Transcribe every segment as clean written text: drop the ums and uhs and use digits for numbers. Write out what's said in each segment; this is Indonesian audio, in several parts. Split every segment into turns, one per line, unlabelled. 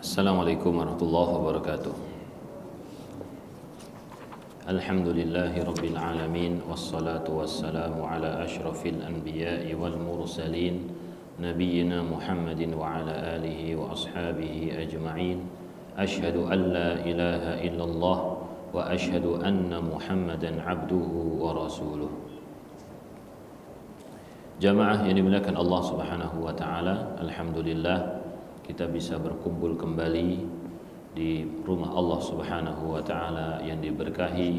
Assalamualaikum warahmatullahi wabarakatuh. Alhamdulillahi rabbil alamin, wassalatu wassalamu ala asyrafil anbiya'i wal mursalin, nabiyyina Muhammadin wa ala alihi wa ashabihi ajma'in. Asyhadu an la ilaha illallah wa asyhadu anna Muhammadan abduhu wa rasuluh. Jamaah yang dimuliakan Allah Subhanahu wa taala, alhamdulillah kita bisa berkumpul kembali di rumah Allah Subhanahu wa taala yang diberkahi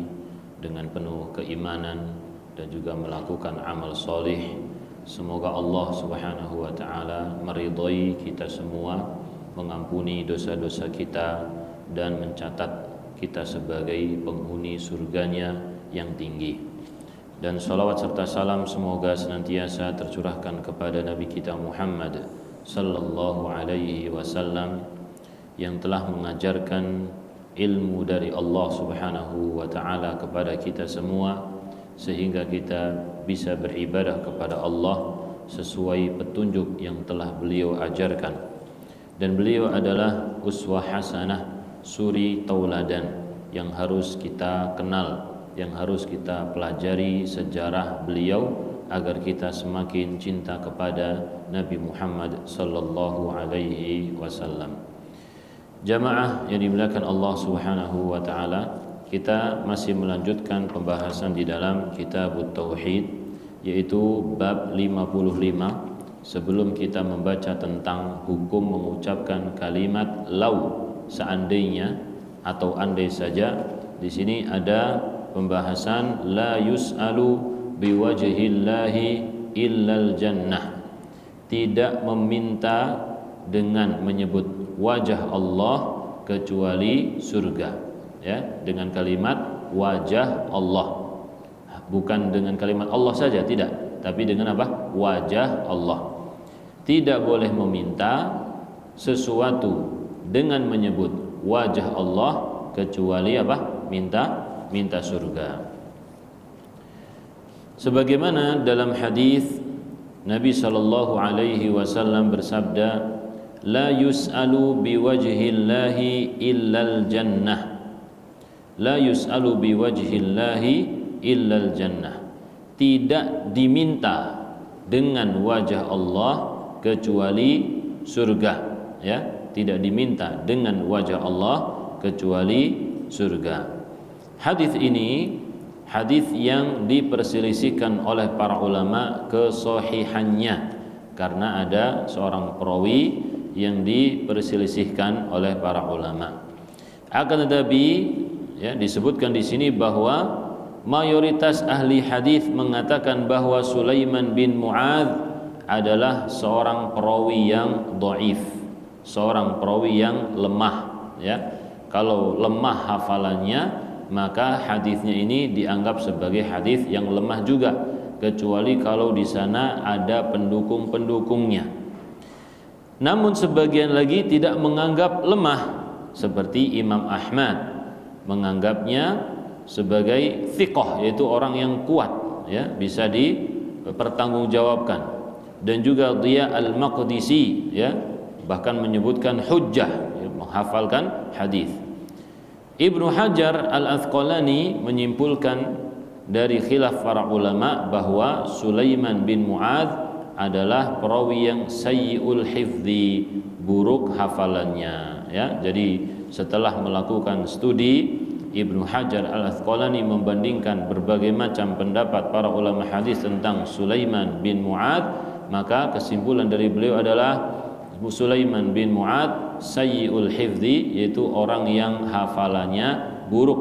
dengan penuh keimanan dan juga melakukan amal soleh. Semoga Allah Subhanahu wa taala meridhai kita semua, mengampuni dosa-dosa kita dan mencatat kita sebagai penghuni surganya yang tinggi. Dan salawat serta salam semoga senantiasa tercurahkan kepada Nabi kita Muhammad sallallahu alaihi wasallam yang telah mengajarkan ilmu dari Allah Subhanahu wa taala kepada kita semua sehingga kita bisa beribadah kepada Allah sesuai petunjuk yang telah beliau ajarkan. Dan beliau adalah uswah hasanah, suri tauladan yang harus kita kenal, yang harus kita pelajari sejarah beliau agar kita semakin cinta kepada Nabi Muhammad sallallahu alaihi wasallam. Jamaah yang dimuliakan Allah Subhanahu wa taala, kita masih melanjutkan pembahasan di dalam Kitabut Tauhid, yaitu bab 55. Sebelum kita membaca tentang hukum mengucapkan kalimat lau, seandainya atau andai saja, di sini ada pembahasan la yus'alu biwajhillahi illal jannah, tidak meminta dengan menyebut wajah Allah kecuali surga, ya, dengan kalimat wajah Allah, bukan dengan kalimat Allah saja, tidak, tapi dengan apa? Wajah Allah. Tidak boleh meminta sesuatu dengan menyebut wajah Allah kecuali apa? Minta surga. Sebagaimana dalam hadis Nabi sallallahu alaihi wasallam bersabda, la yus'alu biwajhillahi illal jannah. La yus'alu biwajhillahi illal jannah. Tidak diminta dengan wajah Allah kecuali surga, ya, tidak diminta dengan wajah Allah kecuali surga. Hadis ini hadis yang diperselisihkan oleh para ulama kesahihannya karena ada seorang perawi yang diperselisihkan oleh para ulama. Akan tetapi, ya, disebutkan di sini bahwa mayoritas ahli hadis mengatakan bahwa Sulaiman bin Mu'adz adalah seorang perawi yang dhaif, seorang perawi yang lemah, ya. Kalau lemah hafalannya, maka hadisnya ini dianggap sebagai hadis yang lemah juga, kecuali kalau di sana ada pendukung-pendukungnya. Namun sebagian lagi tidak menganggap lemah, seperti Imam Ahmad menganggapnya sebagai thiqah, yaitu orang yang kuat, ya, bisa dipertanggungjawabkan. Dan juga Dhiya al-Maqdisi, ya, bahkan menyebutkan hujjah, ya, menghafalkan hadis. Ibnu Hajar al-Asqalani menyimpulkan dari khilaf para ulama bahwa Sulaiman bin Mu'adz adalah perawi yang sayyi'ul hifdzi, buruk hafalannya, ya. Jadi setelah melakukan studi, Ibnu Hajar al-Asqalani membandingkan berbagai macam pendapat para ulama hadis tentang Sulaiman bin Mu'adz, maka kesimpulan dari beliau adalah Sulaiman bin Mu'adz sayyi'ul hifdzi, yaitu orang yang hafalannya buruk,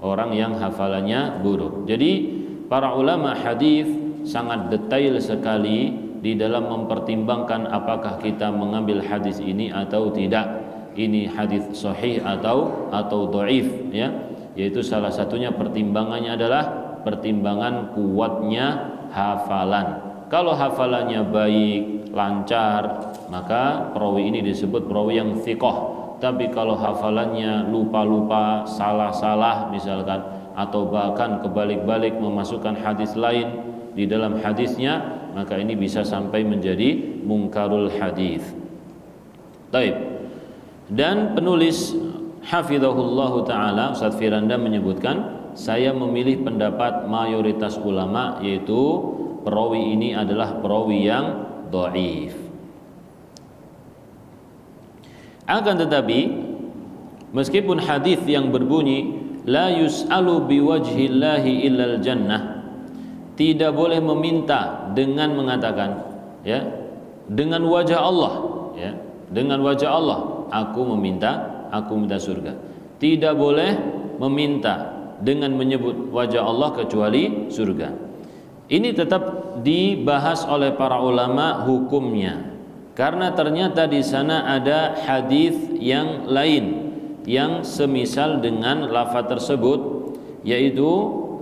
orang yang hafalannya buruk. Jadi para ulama hadis sangat detail sekali di dalam mempertimbangkan apakah kita mengambil hadis ini atau tidak, ini hadis sahih atau dhaif, ya. Yaitu salah satunya pertimbangannya adalah pertimbangan kuatnya hafalan. Kalau hafalannya baik, lancar, maka perawi ini disebut perawi yang thiqah. Tapi kalau hafalannya lupa-lupa, salah-salah misalkan, atau bahkan kebalik-balik memasukkan hadis lain di dalam hadisnya, maka ini bisa sampai menjadi mungkarul hadis. Taib. Dan penulis hafizahullahu taala Ustaz Firanda menyebutkan, saya memilih pendapat mayoritas ulama, yaitu perawi ini adalah perawi yang dhaif. Akan tetapi meskipun hadis yang berbunyi la yus'alu biwajhillahi illal jannah, tidak boleh meminta dengan mengatakan, ya, dengan wajah Allah, ya, dengan wajah Allah aku minta surga. Tidak boleh meminta dengan menyebut wajah Allah kecuali surga. Ini tetap dibahas oleh para ulama hukumnya, karena ternyata di sana ada hadis yang lain yang semisal dengan lafaz tersebut, yaitu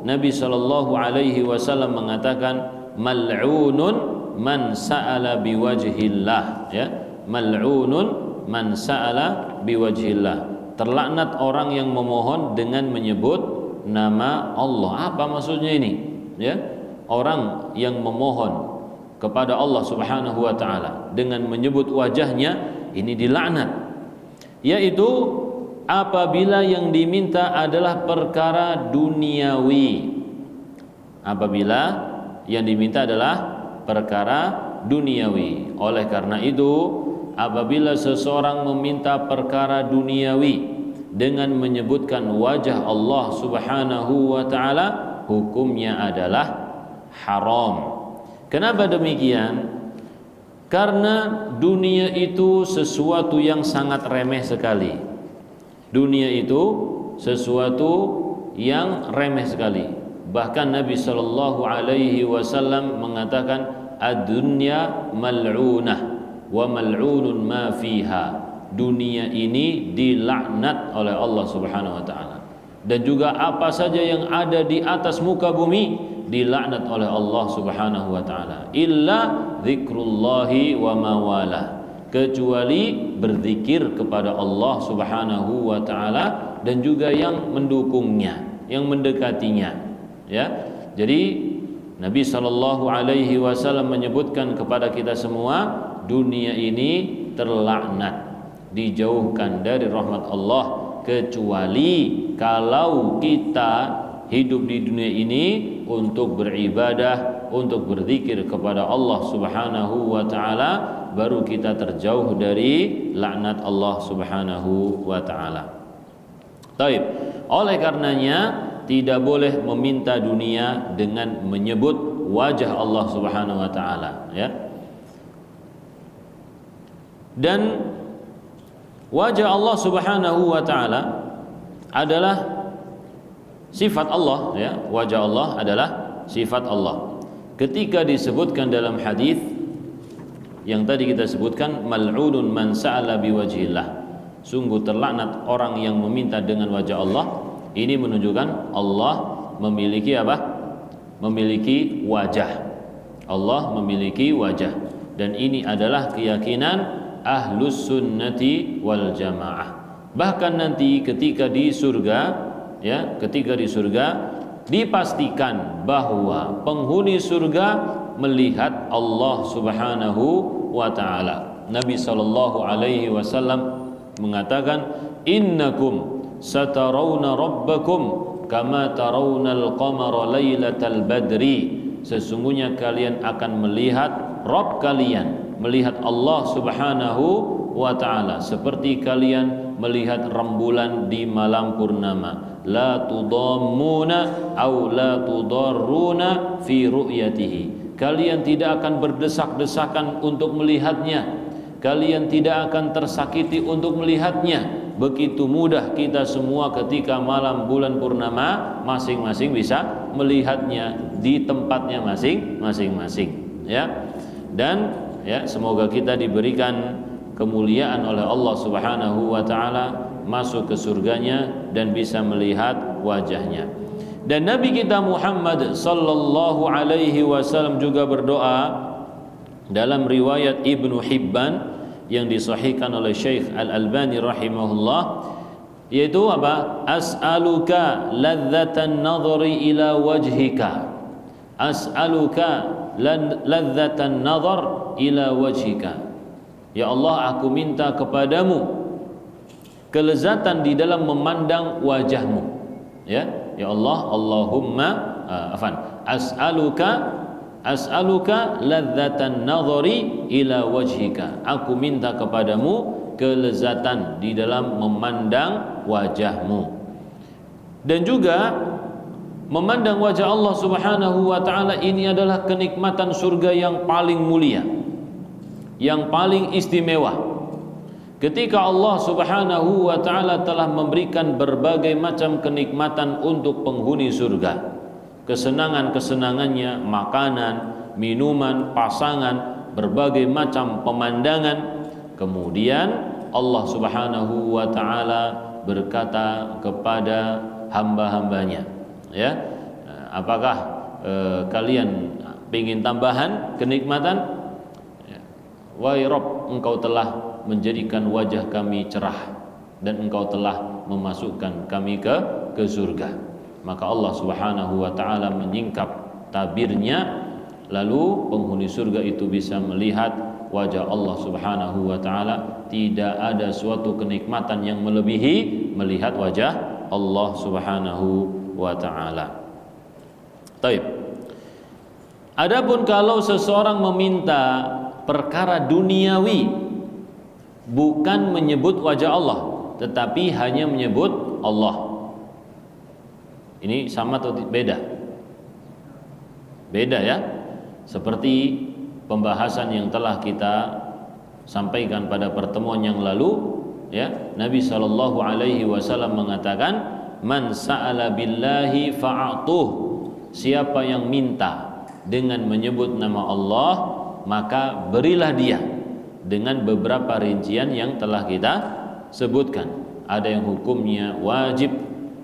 Nabi sallallahu alaihi wasallam mengatakan mal'unun man sa'ala biwajhillah, ya, mal'unun man sa'ala biwajhillah, terlaknat orang yang memohon dengan menyebut nama Allah. Apa maksudnya ini? Ya, orang yang memohon kepada Allah Subhanahu wa taala dengan menyebut wajahnya ini dilaknat, yaitu apabila yang diminta adalah perkara duniawi. Apabila yang diminta adalah perkara duniawi. Oleh karena itu, apabila seseorang meminta perkara duniawi dengan menyebutkan wajah Allah Subhanahu wa taala, hukumnya adalah haram. Kenapa demikian? Karena dunia itu sesuatu yang sangat remeh sekali. Dunia itu sesuatu yang remeh sekali. Bahkan Nabi sallallahu alaihi wasallam mengatakan ad-dunya mal'unah wa mal'unun ma fiha. Dunia ini dilaknat oleh Allah Subhanahu wa taala. Dan juga apa saja yang ada di atas muka bumi dilaknat oleh Allah Subhanahu wa taala. Illa dzikrullahi wa mawalah, kecuali berzikir kepada Allah Subhanahu wa taala dan juga yang mendukungnya, yang mendekatinya, ya. Jadi Nabi sallallahu alaihi wasallam menyebutkan kepada kita semua, dunia ini terlaknat, dijauhkan dari rahmat Allah, kecuali kalau kita hidup di dunia ini untuk beribadah, untuk berzikir kepada Allah Subhanahu wa taala, baru kita terjauh dari laknat Allah Subhanahu wa taala. Taib. Oleh karenanya tidak boleh meminta dunia dengan menyebut wajah Allah Subhanahu wa taala, ya. Dan wajah Allah Subhanahu wa taala adalah sifat Allah, ya. Wajah Allah adalah sifat Allah. Ketika disebutkan dalam hadis yang tadi kita sebutkan, mal'unun man sa'ala biwajhillah, sungguh terlaknat orang yang meminta dengan wajah Allah. Ini menunjukkan Allah memiliki apa? Memiliki wajah. Allah memiliki wajah. Dan ini adalah keyakinan ahlus sunnati wal jamaah. Bahkan nanti ketika di surga, ya, ketika di surga dipastikan bahwa penghuni surga melihat Allah Subhanahu wa taala. Nabi sallallahu alaihi wasallam mengatakan, innakum satarawna rabbakum kama tarawnal qamara lailatal badri, sesungguhnya kalian akan melihat Rabb kalian, melihat Allah Subhanahu wa taala seperti kalian melihat rembulan di malam purnama. La tudammuna aw la tudarruna fi ru'yatihi, kalian tidak akan berdesak-desakan untuk melihatnya, kalian tidak akan tersakiti untuk melihatnya. Begitu mudah kita semua ketika malam bulan purnama masing-masing bisa melihatnya di tempatnya masing-masing, ya. Dan ya, semoga kita diberikan kemuliaan oleh Allah Subhanahu wa taala, masuk ke surganya dan bisa melihat wajahnya. Dan Nabi kita Muhammad sallallahu alaihi wasallam juga berdoa dalam riwayat Ibnu Hibban yang disahihkan oleh Syekh Al-Albani rahimahullah, yaitu apa? As'aluka ladzatan nadhari ila wajhika, as'aluka ladzatan nadhar ila wajhika. Ya Allah, aku minta kepadamu kelezatan di dalam memandang wajahmu. Ya Allah, Allahumma as'aluka ladzatan nadhari ila wajhika. Aku minta kepadamu kelezatan di dalam memandang wajahmu. Dan juga memandang wajah Allah Subhanahu wa taala ini adalah kenikmatan surga yang paling mulia, yang paling istimewa. Ketika Allah Subhanahu wa taala telah memberikan berbagai macam kenikmatan untuk penghuni surga, kesenangan-kesenangannya, makanan, minuman, pasangan, berbagai macam pemandangan, kemudian Allah Subhanahu wa taala berkata kepada hamba-hambanya, ya, apakah kalian ingin tambahan kenikmatan? Wahai Rabb, engkau telah menjadikan wajah kami cerah dan engkau telah memasukkan kami ke surga. Maka Allah Subhanahu wa taala menyingkap tabirnya, lalu penghuni surga itu bisa melihat wajah Allah Subhanahu wa taala. Tidak ada suatu kenikmatan yang melebihi melihat wajah Allah Subhanahu wa taala. Taib. Adapun kalau seseorang meminta perkara duniawi, bukan menyebut wajah Allah, tetapi hanya menyebut Allah, ini sama atau beda? Beda ya. Seperti pembahasan yang telah kita sampaikan pada pertemuan yang lalu, ya, Nabi sallallahu alaihi wasallam mengatakan, man sa'ala billahi fa'atuh. Siapa yang minta dengan menyebut nama Allah, maka berilah dia, dengan beberapa rincian yang telah kita sebutkan. Ada yang hukumnya wajib,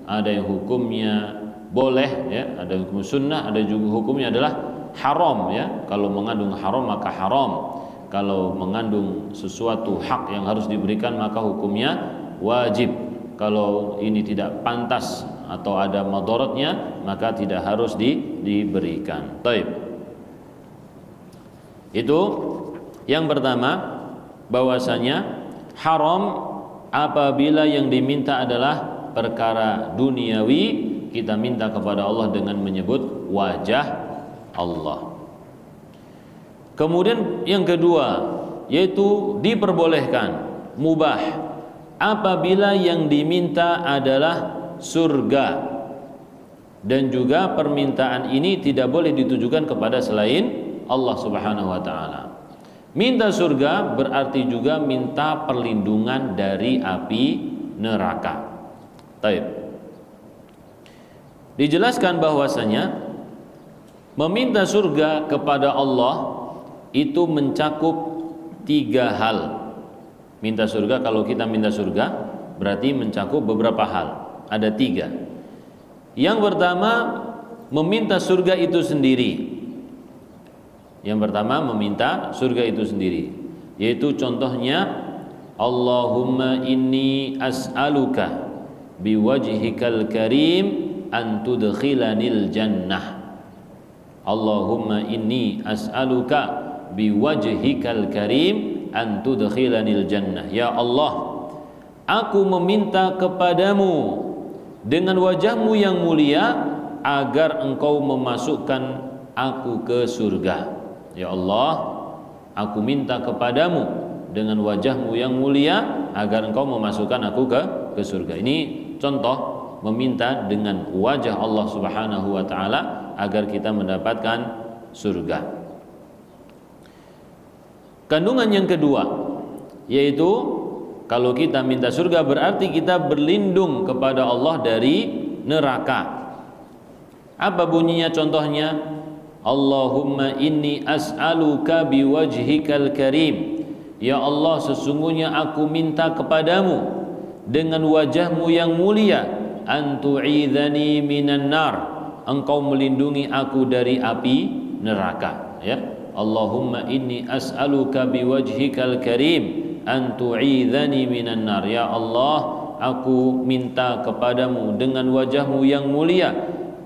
ada yang hukumnya boleh, ya, ada yang hukum sunnah, ada juga hukumnya adalah haram, ya. Kalau mengandung haram maka haram. Kalau mengandung sesuatu hak yang harus diberikan maka hukumnya wajib. Kalau ini tidak pantas atau ada madaratnya maka tidak harus diberikan. Baik. Itu yang pertama, bahwasanya haram apabila yang diminta adalah perkara duniawi, kita minta kepada Allah dengan menyebut wajah Allah. Kemudian yang kedua, yaitu diperbolehkan, mubah, apabila yang diminta adalah surga, dan juga permintaan ini tidak boleh ditujukan kepada selain Allah Subhanahu wa taala. Minta surga berarti juga minta perlindungan dari api neraka. Taib. Dijelaskan bahwasanya meminta surga kepada Allah itu mencakup 3 hal. Minta surga, kalau kita minta surga berarti mencakup beberapa hal. Ada 3. Yang pertama, meminta surga itu sendiri. Yang pertama, meminta surga itu sendiri, yaitu contohnya, Allahumma inni as'aluka biwajhikal karim an tudkhilanil jannah. Allahumma inni as'aluka biwajhikal karim an tudkhilanil jannah. Ya Allah, aku meminta kepadamu dengan wajahmu yang mulia agar engkau memasukkan aku ke surga. Ya Allah, aku minta kepadamu dengan wajahmu yang mulia agar engkau memasukkan aku ke surga. Ini contoh meminta dengan wajah Allah Subhanahu wa taala agar kita mendapatkan surga. Kandungan yang kedua, yaitu kalau kita minta surga berarti kita berlindung kepada Allah dari neraka. Apa bunyinya contohnya? Allahumma inni as'aluka biwajhikal karim. Ya Allah, sesungguhnya aku minta kepadamu dengan wajahmu yang mulia, an tu'idhani minan nar, engkau melindungi aku dari api neraka, ya. Allahumma inni as'aluka biwajhikal karim an tu'idhani minan nar. Ya Allah, aku minta kepadamu dengan wajahmu yang mulia,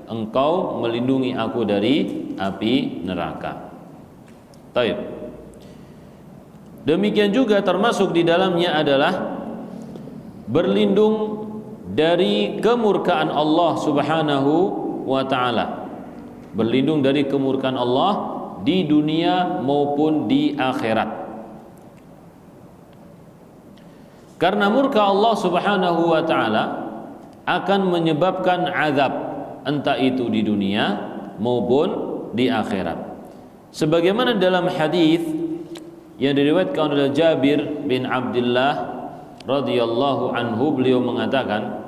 engkau melindungi aku dari api neraka. Taib. Demikian juga termasuk di dalamnya adalah berlindung dari kemurkaan Allah Subhanahu wa taala. Berlindung dari kemurkaan Allah di dunia maupun di akhirat. Karena murka Allah Subhanahu wa taala akan menyebabkan azab, entah itu di dunia maupun di akhirat. Sebagaimana dalam hadis yang diriwayatkan oleh Jabir bin Abdullah radhiyallahu anhu, beliau mengatakan,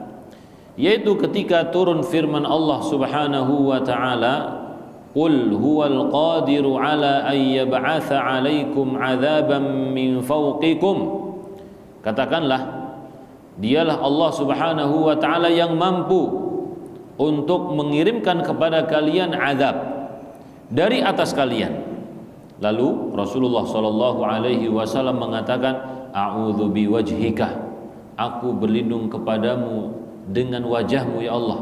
yaitu ketika turun firman Allah Subhanahu wa taala, qul huwal qadiru ala an yab'atsa 'alaikum 'adzaban min fawqikum. Katakanlah, dialah Allah Subhanahu wa taala yang mampu untuk mengirimkan kepada kalian azab dari atas kalian. Lalu Rasulullah sallallahu alaihi wasallam mengatakan, a'udzu biwajhika, aku berlindung kepadamu dengan wajahmu ya Allah.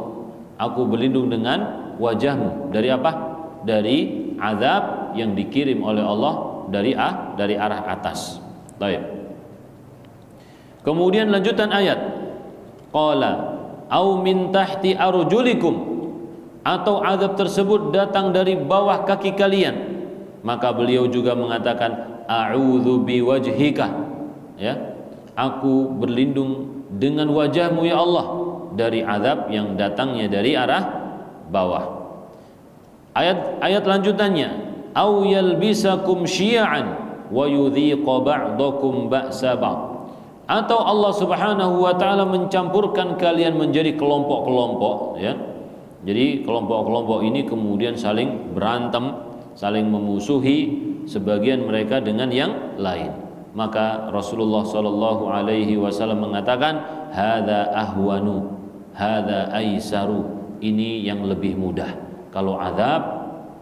Aku berlindung dengan wajahmu dari apa? Dari azab yang dikirim oleh Allah dari arah atas. Baik. Kemudian lanjutan ayat, qala au min tahti arjulikum, atau azab tersebut datang dari bawah kaki kalian. Maka beliau juga mengatakan, a'udzu biwajhika, ya, aku berlindung dengan wajahmu ya Allah dari azab yang datangnya dari arah bawah. Ayat lanjutannya, au yalbisakum syi'an wa yudhiqa ba'dakum ba'sa ba'd, atau Allah Subhanahu wa taala mencampurkan kalian menjadi kelompok-kelompok, ya. Jadi kelompok-kelompok ini kemudian saling berantem, saling memusuhi sebagian mereka dengan yang lain. Maka Rasulullah sallallahu alaihi wasallam mengatakan, hadza ahwanu, hadza aisaru, ini yang lebih mudah. Kalau azab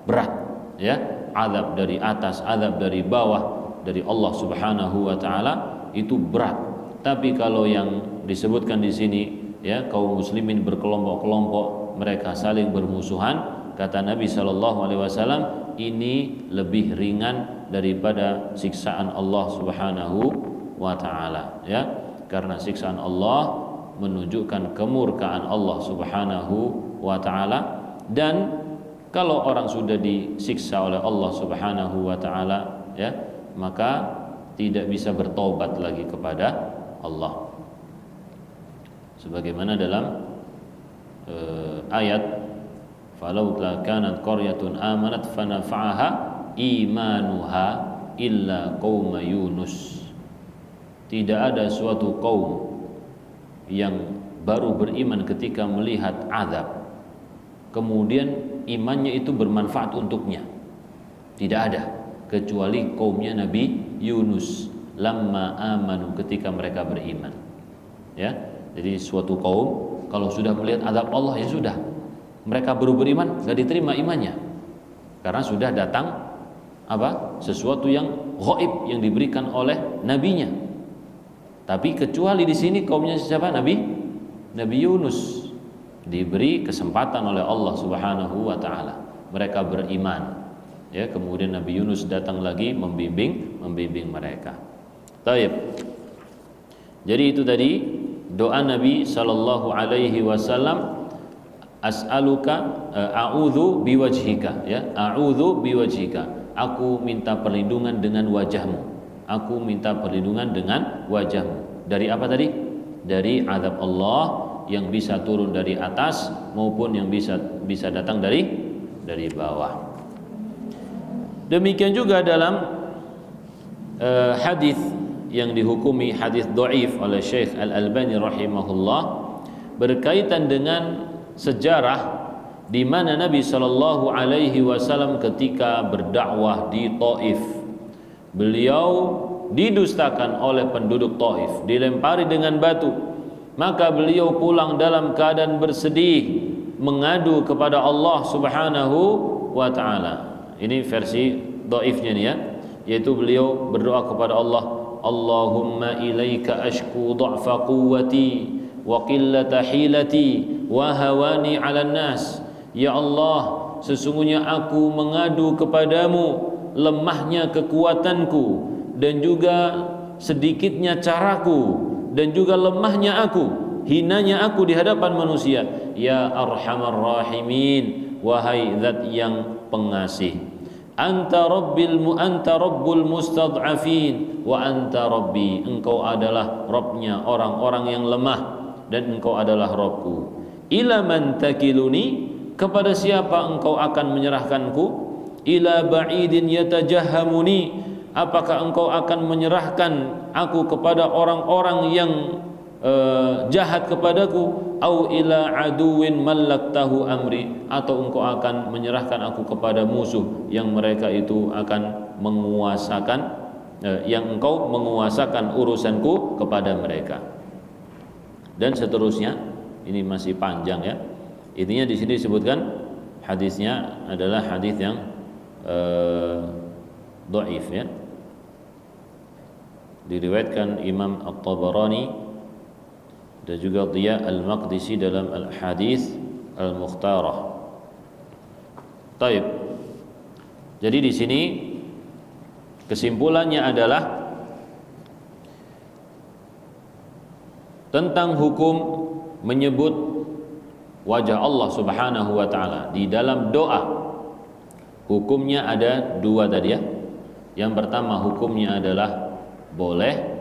berat, ya, azab dari atas, azab dari bawah dari Allah Subhanahu wa taala itu berat. Tapi kalau yang disebutkan di sini, ya, kaum muslimin berkelompok-kelompok, mereka saling bermusuhan, kata Nabi sallallahu alaihi wasallam, ini lebih ringan daripada siksaan Allah Subhanahu wa taala, ya. Karena siksaan Allah menunjukkan kemurkaan Allah Subhanahu wa taala, dan kalau orang sudah disiksa oleh Allah Subhanahu wa taala, ya, maka tidak bisa bertobat lagi kepada Allah. Sebagaimana dalam ayat, falau kanat qaryatun amanat fanafa'aha imanuha illa qauma Yunus. Tidak ada suatu kaum yang baru beriman ketika melihat azab kemudian imannya itu bermanfaat untuknya. Tidak ada kecuali kaumnya Nabi Yunus, lamma amanu, ketika mereka beriman, ya. Jadi suatu kaum kalau sudah melihat azab Allah, ya sudah, mereka baru beriman, enggak diterima imannya karena sudah datang apa? Sesuatu yang ghaib yang diberikan oleh nabinya. Tapi kecuali di sini kaumnya siapa? Nabi Yunus diberi kesempatan oleh Allah Subhanahu wa taala. Mereka beriman. Ya, kemudian Nabi Yunus datang lagi membimbing mereka. Taib. Jadi itu tadi doa Nabi sallallahu alaihi wasallam, as'aluka a'udzu biwajhika, ya, a'udzu biwajhika. Aku minta perlindungan dengan wajahmu. Aku minta perlindungan dengan wajahmu. Dari apa tadi? Dari azab Allah yang bisa turun dari atas maupun yang bisa datang dari bawah. Demikian juga dalam hadis yang dihukumi hadis dhaif oleh Syekh Al-Albani rahimahullah, berkaitan dengan sejarah di mana Nabi sallallahu alaihi wasallam ketika berdakwah di Taif, beliau didustakan oleh penduduk Taif, dilempari dengan batu. Maka beliau pulang dalam keadaan bersedih, mengadu kepada Allah Subhanahu wa taala. Ini versi dhaifnya nih, ya, yaitu beliau berdoa kepada Allah, Allahumma ilaika ashku dha'fa quwwati wa qillata hilati wa hawani 'alan nas. Ya Allah, sesungguhnya aku mengadu kepadamu lemahnya kekuatanku dan juga sedikitnya caraku dan juga lemahnya aku, hinanya aku di hadapan manusia. Ya arhamar rahimin, wahai zat yang pengasih. Anta rabbul mustad'afin wa anta rabbi, engkau adalah Rabbnya orang-orang yang lemah dan engkau adalah Rabbku. Ila man takiluni, kepada siapa engkau akan menyerahkanku? Ila ba'idin yatajahhamuni, apakah engkau akan menyerahkan aku kepada orang-orang yang jahat kepadaku? Au ila aduwin mallaktahu amri, atau engkau akan menyerahkan aku kepada musuh yang mereka itu akan menguasakan, yang engkau menguasakan urusanku kepada mereka. Dan seterusnya, ini masih panjang ya. Intinya di sini disebutkan hadisnya adalah hadis yang dhaif ya. Diriwayatkan Imam At-Tabarani dan juga Dhiya Al-Maqdisi dalam Al-Hadis Al-Mukhtarah. Taib. Jadi di sini kesimpulannya adalah tentang hukum menyebut wajah Allah Subhanahu wa taala di dalam doa. Hukumnya ada dua tadi ya. Yang pertama hukumnya adalah boleh.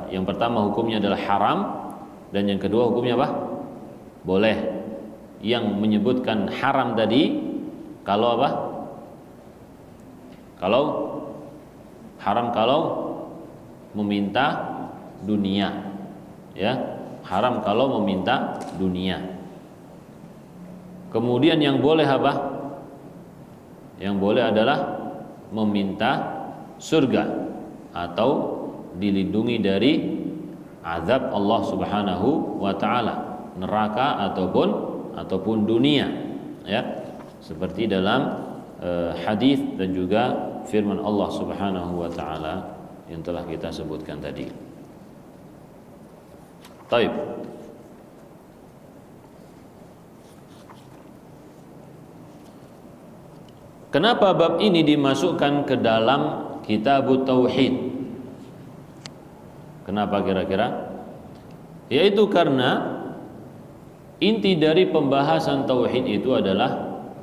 Yang pertama hukumnya adalah haram, dan yang kedua hukumnya apa? Boleh. Yang menyebutkan haram tadi kalau apa? Kalau haram kalau meminta dunia. Ya. Haram kalau meminta dunia. Kemudian yang boleh apa? Yang boleh adalah meminta surga atau dilindungi dari azab Allah Subhanahu wa taala, neraka ataupun dunia ya. Seperti dalam hadis dan juga firman Allah Subhanahu wa taala yang telah kita sebutkan tadi. Taib. Kenapa bab ini dimasukkan ke dalam Kitabut Tauhid? Kenapa kira-kira? Yaitu karena inti dari pembahasan tauhid itu adalah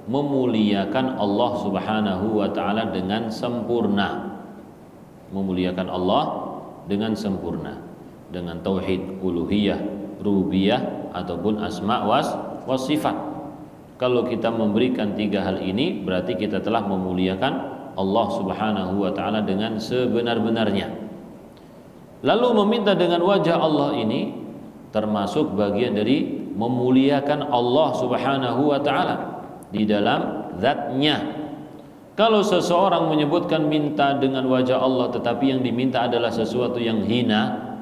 memuliakan Allah Subhanahu wa taala dengan sempurna. Memuliakan Allah dengan sempurna, dengan tauhid uluhiyah, rububiyah ataupun asma was sifat. Kalau kita memberikan tiga hal ini, berarti kita telah memuliakan Allah Subhanahu wa taala dengan sebenar-benarnya. Lalu meminta dengan wajah Allah ini termasuk bagian dari memuliakan Allah Subhanahu wa taala di dalam zatnya. Kalau seseorang menyebutkan minta dengan wajah Allah tetapi yang diminta adalah sesuatu yang hina,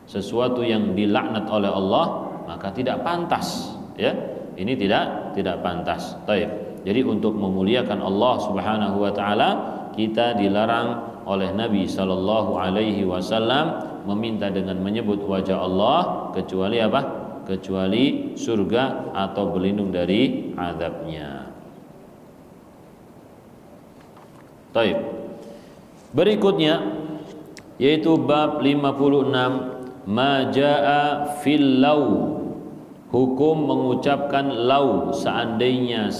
sesuatu yang dilaknat oleh Allah, maka tidak pantas ya. Ini tidak pantas. Baik. Jadi untuk memuliakan Allah Subhanahu wa taala, kita dilarang oleh Nabi sallallahu alaihi wasallam meminta dengan menyebut wajah Allah, kecuali apa? Kecuali surga atau berlindung dari azabnya. Baik. Berikutnya yaitu bab 56, ma jaa fil law. Hukum mengucapkan lau, seandainya,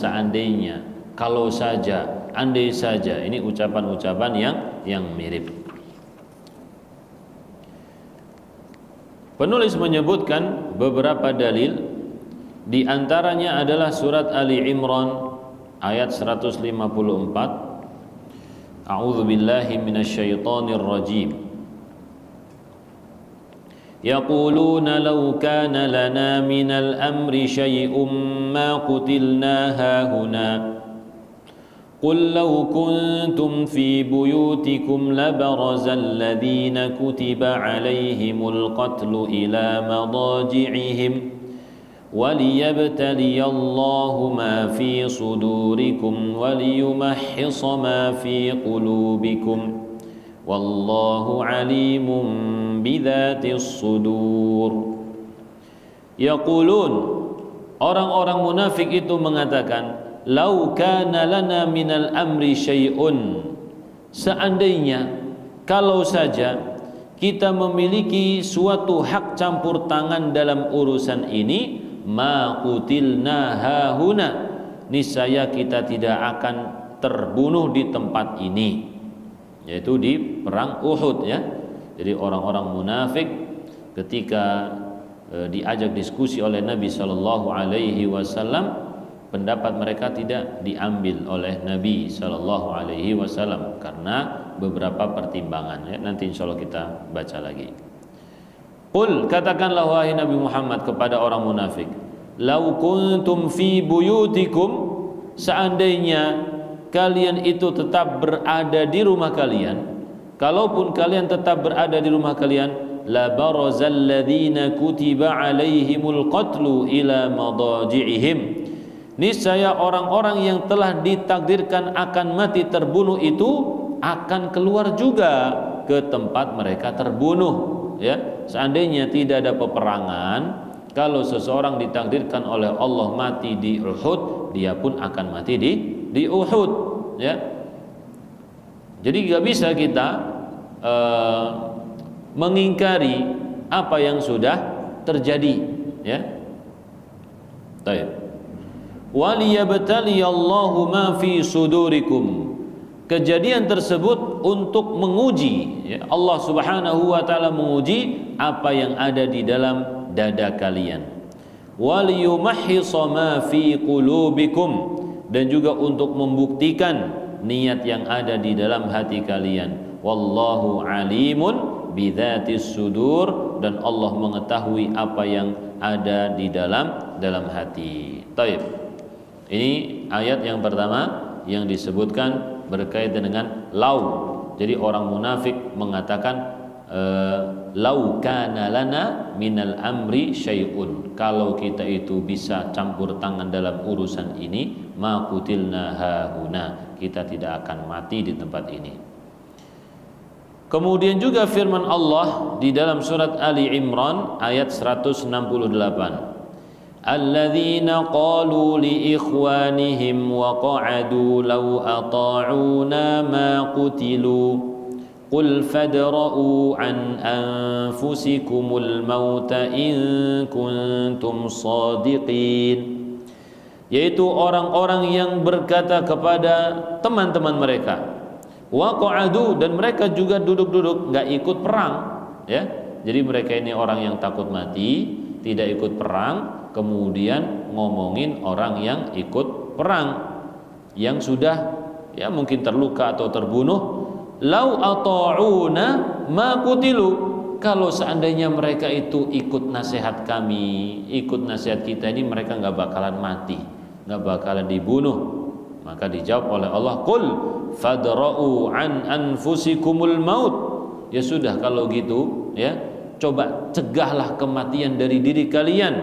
kalau saja, andai saja. Ini ucapan-ucapan yang mirip. Penulis menyebutkan beberapa dalil, di antaranya adalah surat Ali Imran ayat 154. A'udzu billahi minasyaitonir rajim. Yaquluna law kana lana minal amri syai'un ma qutilna hahuna qul law kuntum fi buyutikum labarazal ladzina kutiba alaihimul qatlu ila madaji'ihim waliyabtaliyallahu ma fi sudurikum waliyumahhisa ma fi qulubikum wallahu alimun bidzatis sudur. Yaqulun, orang-orang munafik itu mengatakan, lau kana lana minal amri syai'un, seandainya, kalau saja kita memiliki suatu hak campur tangan dalam urusan ini, ma qutilna hahuna, niscaya kita tidak akan terbunuh di tempat ini, yaitu di perang Uhud ya. Jadi orang-orang munafik ketika diajak diskusi oleh Nabi Shallallahu Alaihi Wasallam, pendapat mereka tidak diambil oleh Nabi Shallallahu Alaihi Wasallam karena beberapa pertimbangan ya. Nanti insya Allah kita baca lagi. Qul, katakanlah wahai Nabi Muhammad kepada orang munafik, lau kuntum fi buyutikum, seandainya kalian itu tetap berada di rumah kalian, kalaupun kalian tetap berada di rumah kalian, la barazal ladzina kutiba alaihimul qatlu ila madaji'ihim, niscaya orang-orang yang telah ditakdirkan akan mati terbunuh itu akan keluar juga ke tempat mereka terbunuh ya. Seandainya tidak ada peperangan, kalau seseorang ditakdirkan oleh Allah mati di Uhud, dia pun akan mati di Uhud ya. Jadi gak bisa kita mengingkari apa yang sudah terjadi ya. Baik. Waliyabtaliyallahu ma fi sudurikum, kejadian tersebut untuk menguji ya, Allah Subhanahu wa taala menguji apa yang ada di dalam dada kalian. Waliyumahhisa ma fi qulubikum, dan juga untuk membuktikan niat yang ada di dalam hati kalian. Wallahu alimun bidzatis sudur, dan Allah mengetahui apa yang ada di dalam hati. Taib. Ini ayat yang pertama yang disebutkan berkaitan dengan lau. Jadi orang munafik mengatakan lau kana lana minal amri syai'un, kalau kita itu bisa campur tangan dalam urusan ini, ma qutilna hahuna, kita tidak akan mati di tempat ini. Kemudian juga firman Allah di dalam surat Ali Imran ayat 168, alladzina qalu li ikhwanihim wa qa'adu law ata'una ma qutilu qul fadra'u an anfusikumul mauta in kuntum shadiqin, yaitu orang-orang yang berkata kepada teman-teman mereka, wa qa'adu, dan mereka juga duduk-duduk enggak ikut perang ya. Jadi mereka ini orang yang takut mati, tidak ikut perang, kemudian ngomongin orang yang ikut perang, yang sudah ya mungkin terluka atau terbunuh. Lau ata'una ma qutilu, kalau seandainya mereka itu ikut nasihat kami, ikut nasihat kita ini, mereka nggak bakalan mati, nggak bakalan dibunuh. Maka dijawab oleh Allah, qul fadra'u an anfusikumul maut, ya sudah kalau gitu ya, coba cegahlah kematian dari diri kalian,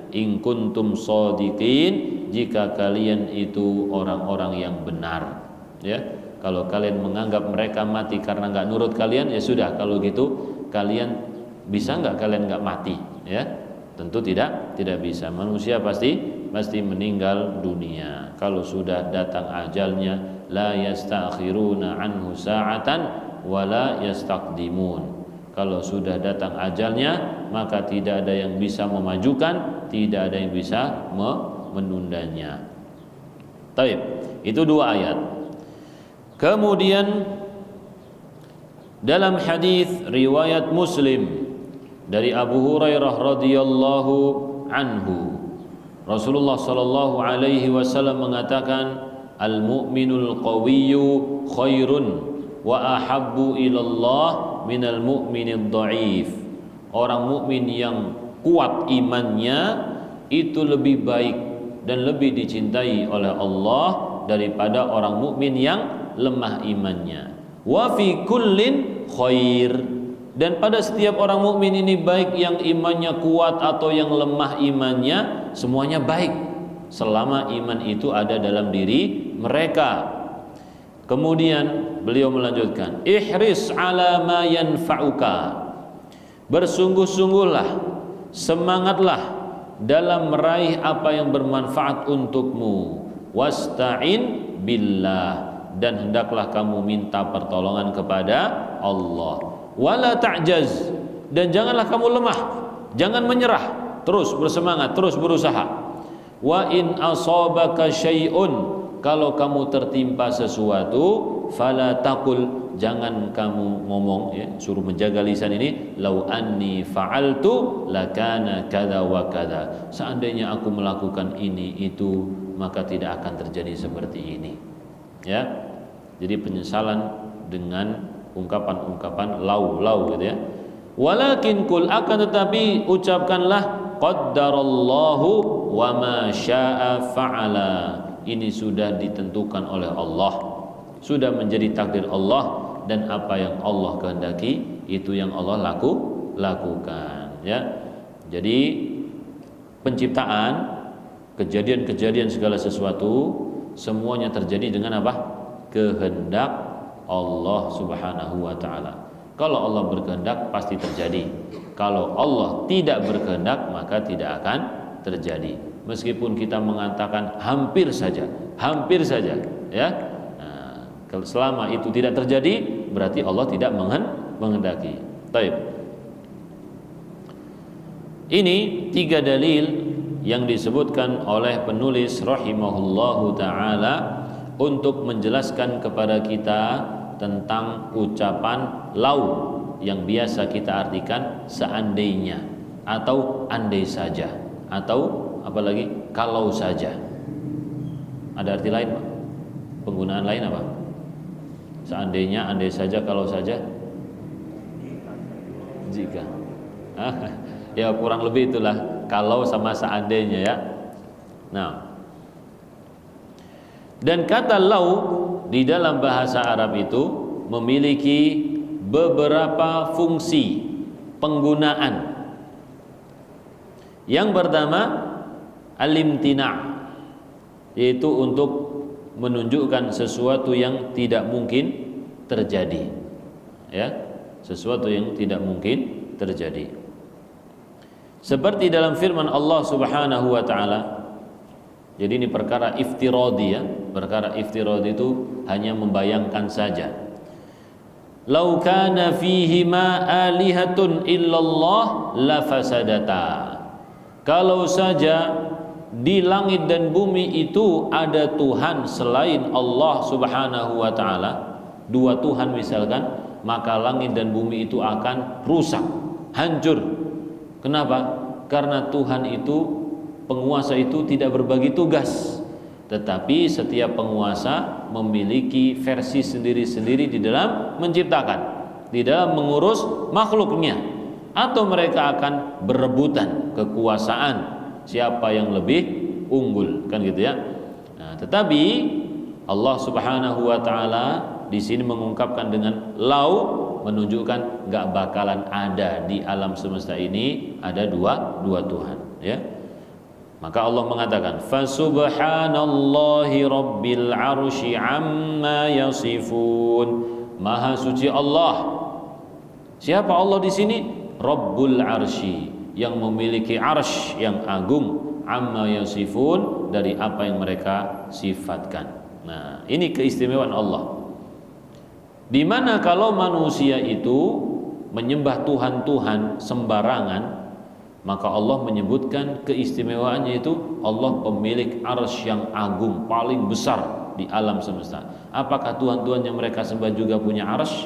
in kuntum shadiqin, jika kalian itu orang-orang yang benar ya. Kalau kalian menganggap mereka mati karena nggak nurut kalian, ya sudah kalau gitu kalian bisa nggak kalian nggak mati ya? Tentu tidak bisa. Manusia pasti meninggal dunia. Kalau sudah datang ajalnya, la yastakhiruna anhu sa'atan wa la yastaqdimun. Kalau sudah datang ajalnya, maka tidak ada yang bisa memajukan, tidak ada yang bisa menundanya. Baik, itu dua ayat. Kemudian dalam hadis riwayat Muslim dari Abu Hurairah radhiyallahu anhu, Rasulullah sallallahu alaihi wasallam mengatakan, al-mu'minul qawiyyu khairun wa ahabbu ilallah minal mu'minid dha'if. Orang mukmin yang kuat imannya itu lebih baik dan lebih dicintai oleh Allah daripada orang mukmin yang lemah imannya. Wa fi kullin khair, dan pada setiap orang mukmin ini, baik yang imannya kuat atau yang lemah imannya, semuanya baik selama iman itu ada dalam diri mereka. Kemudian beliau melanjutkan, ihris ala ma yanfa'uka, bersungguh-sungguhlah, semangatlah dalam meraih apa yang bermanfaat untukmu. Wasta'in billah, dan hendaklah kamu minta pertolongan kepada Allah. wala ta'jaz, dan janganlah kamu lemah, jangan menyerah, terus bersemangat, terus berusaha. Wa in asabaka syai'un, kalau kamu tertimpa sesuatu, fala taqul, jangan kamu ngomong, ya, suruh menjaga lisan ini, lau anni fa'altu lakana kada wa kada, seandainya aku melakukan ini itu maka tidak akan terjadi seperti ini. Ya, jadi penyesalan dengan ungkapan-ungkapan lau gitu ya. Walakin kul, akan tetapi ucapkanlah, qaddarallahu wa ma syaa fa'ala, ini sudah ditentukan oleh Allah, sudah menjadi takdir Allah, dan apa yang Allah kehendaki itu yang Allah lakukan, ya. Jadi penciptaan, kejadian-kejadian segala sesuatu semuanya terjadi dengan apa? Kehendak Allah Subhanahu wa taala. Kalau Allah berkehendak pasti terjadi. Kalau Allah tidak berkehendak maka tidak akan terjadi. Meskipun kita mengatakan hampir saja, ya. Nah, selama itu tidak terjadi berarti Allah tidak menghendaki. Baik. Ini 3 dalil yang disebutkan oleh penulis rahimahullahu taala untuk menjelaskan kepada kita tentang ucapan lau yang biasa kita artikan seandainya atau andai saja atau apalagi kalau saja. Ada arti lain, Pak? Penggunaan lain apa? Seandainya, andai saja, kalau saja, jika. Ya kurang lebih itulah kalau sama seandainya, ya. Nah, dan kata lau di dalam bahasa Arab itu memiliki beberapa fungsi penggunaan. Yang pertama, al-imtina', yaitu untuk menunjukkan sesuatu yang tidak mungkin terjadi, ya, sesuatu yang tidak mungkin terjadi. Seperti dalam firman Allah Subhanahu wa taala. Jadi ini perkara iftiradi, ya. Perkara iftiradi itu hanya membayangkan saja. Lau kana fihima alihatun illallah la fasadata. Kalau saja di langit dan bumi itu ada Tuhan selain Allah Subhanahu wa taala, 2 Tuhan misalkan, maka langit dan bumi itu akan rusak, hancur. Kenapa? Karena Tuhan itu, penguasa itu tidak berbagi tugas, tetapi setiap penguasa memiliki versi sendiri-sendiri di dalam menciptakan, di dalam mengurus makhluknya, atau mereka akan berebutan kekuasaan siapa yang lebih unggul, kan gitu ya. Nah, tetapi Allah Subhanahu wa taala di sini mengungkapkan dengan lau, menunjukkan nggak bakalan ada di alam semesta ini ada dua Tuhan, ya. Maka Allah mengatakan fasubhanallahi rabbil arsy amma yasifun. Maha suci Allah. Siapa Allah di sini? Rabbul arsy, yang memiliki arsy yang agung, amma yasifun, dari apa yang mereka sifatkan. Nah, ini keistimewaan Allah. Di mana kalau manusia itu menyembah Tuhan-Tuhan sembarangan, maka Allah menyebutkan keistimewaannya itu Allah pemilik arsy yang agung, paling besar di alam semesta. Apakah Tuhan-Tuhan yang mereka sembah juga punya arsy?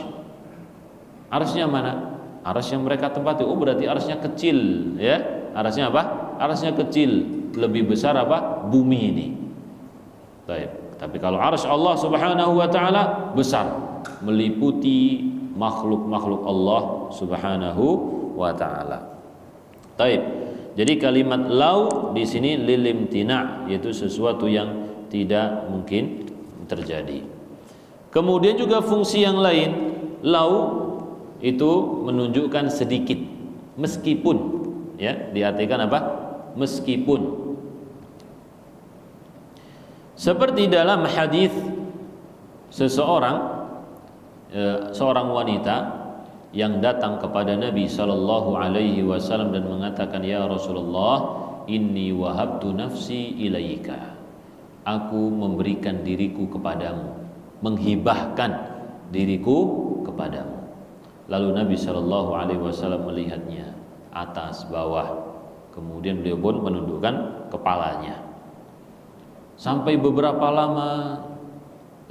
Arsy-nya mana? Arsy yang mereka tempati. Oh, berarti arsy-nya kecil, ya. Arsy-nya apa? Arsy-nya kecil. Lebih besar apa? Bumi ini. Baik. Tapi kalau arsy Allah Subhanahu wa taala besar, meliputi makhluk-makhluk Allah Subhanahu wa taala. Taib. Jadi kalimat lau di sini lilimtina, yaitu sesuatu yang tidak mungkin terjadi. Kemudian juga fungsi yang lain, lau itu menunjukkan sedikit, meskipun, ya, diartikan apa? Meskipun. Seperti dalam hadis seorang wanita yang datang kepada Nabi sallallahu alaihi wasallam dan mengatakan, ya Rasulullah, inni wahabtu nafsi ilaika. Aku memberikan diriku kepadamu, menghibahkan diriku kepadamu. Lalu Nabi Shallallahu Alaihi Wasallam melihatnya atas bawah, kemudian beliau pun menundukkan kepalanya. Sampai beberapa lama,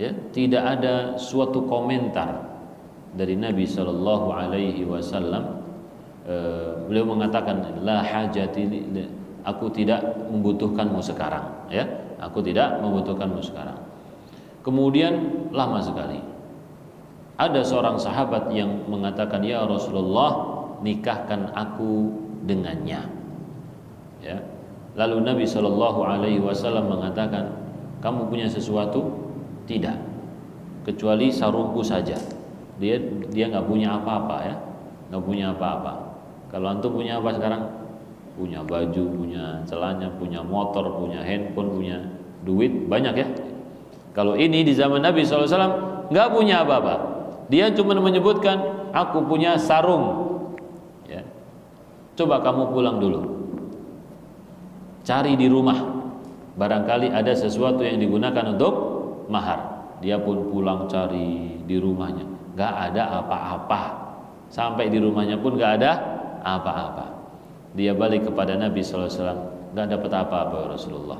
ya, tidak ada suatu komentar dari Nabi Shallallahu Alaihi Wasallam. Beliau mengatakan, la hajati, aku tidak membutuhkanmu sekarang, ya, aku tidak membutuhkanmu sekarang. Kemudian lama sekali, ada seorang sahabat yang mengatakan, ya Rasulullah, nikahkan aku dengannya. Ya. Lalu Nabi Shallallahu Alaihi Wasallam mengatakan, kamu punya sesuatu? Tidak, kecuali sarungku saja. Dia nggak punya apa-apa, ya, nggak punya apa-apa. Kalau antum punya apa sekarang? Punya baju, punya celana, punya motor, punya handphone, punya duit, banyak ya. Kalau ini di zaman Nabi SAW nggak punya apa-apa. Dia cuma menyebutkan, aku punya sarung. Ya. Coba kamu pulang dulu, cari di rumah, barangkali ada sesuatu yang digunakan untuk mahar. Dia pun pulang cari di rumahnya, nggak ada apa-apa. Sampai di rumahnya pun nggak ada apa-apa. Dia balik kepada Nabi SAW, nggak dapat apa-apa ya Rasulullah.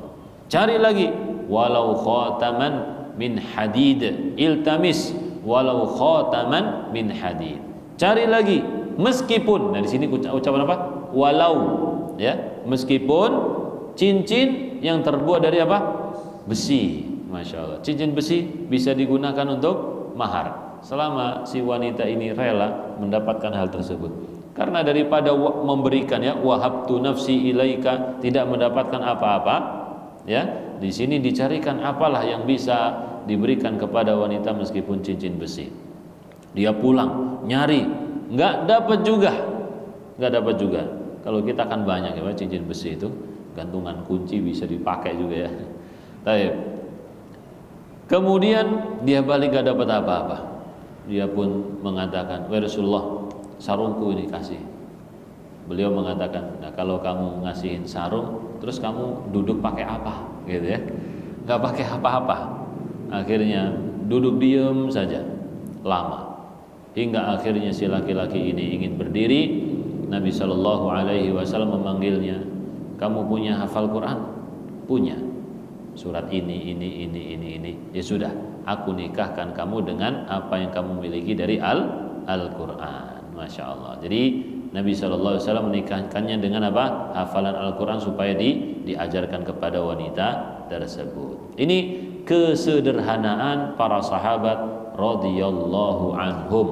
Cari lagi, walau khataman min hadid, iltamis walau khataman min hadid. Cari lagi, meskipun, nah di sini ucapan apa? Walau, ya, meskipun cincin yang terbuat dari apa? Besi. Masya Allah, cincin besi bisa digunakan untuk mahar, selama si wanita ini rela mendapatkan hal tersebut. Karena daripada memberikan, ya, wahabtu nafsi ilaika, tidak mendapatkan apa-apa, ya, di sini dicarikan apalah yang bisa diberikan kepada wanita meskipun cincin besi. Dia pulang nyari, nggak dapat juga. Kalau kita kan banyak, ya, cincin besi itu gantungan kunci bisa dipakai juga, ya. Baik. Kemudian dia balik nggak dapat apa-apa. Dia pun mengatakan, wahai Rasulullah, sarungku ini kasih. Beliau mengatakan, nah kalau kamu ngasihin sarung, terus kamu duduk pakai apa, gitu ya? Nggak pakai apa-apa. Akhirnya duduk diam saja lama, hingga akhirnya si laki-laki ini ingin berdiri. Nabi Shallallahu Alaihi Wasallam memanggilnya, kamu punya hafal Quran? Punya. Surat ini. Ya sudah, aku nikahkan kamu dengan apa yang kamu miliki dari Al-Quran. Masya Allah. Jadi Nabi SAW menikahkannya dengan apa? Hafalan Al-Quran supaya diajarkan kepada wanita tersebut. Ini kesederhanaan para sahabat radhiyallahu anhum,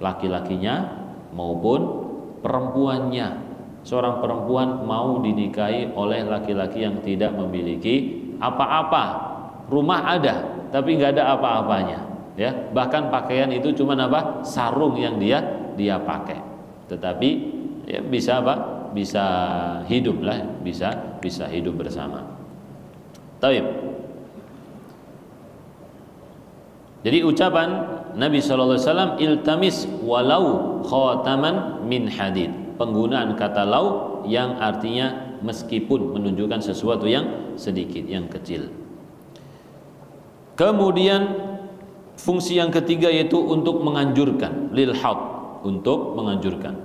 laki-lakinya maupun perempuannya. Seorang perempuan mau dinikahi oleh laki-laki yang tidak memiliki apa-apa, rumah ada tapi nggak ada apa-apanya, ya, bahkan pakaian itu cuma apa? Sarung yang dia pakai, tetapi ya bisa apa? Bisa hidup lah, bisa hidup bersama. Taib. Jadi ucapan Nabi SAW, iltamis walau khataman min hadid, penggunaan kata lau yang artinya meskipun, menunjukkan sesuatu yang sedikit, yang kecil. Kemudian fungsi yang ketiga yaitu untuk menganjurkan, lil had, untuk menganjurkan,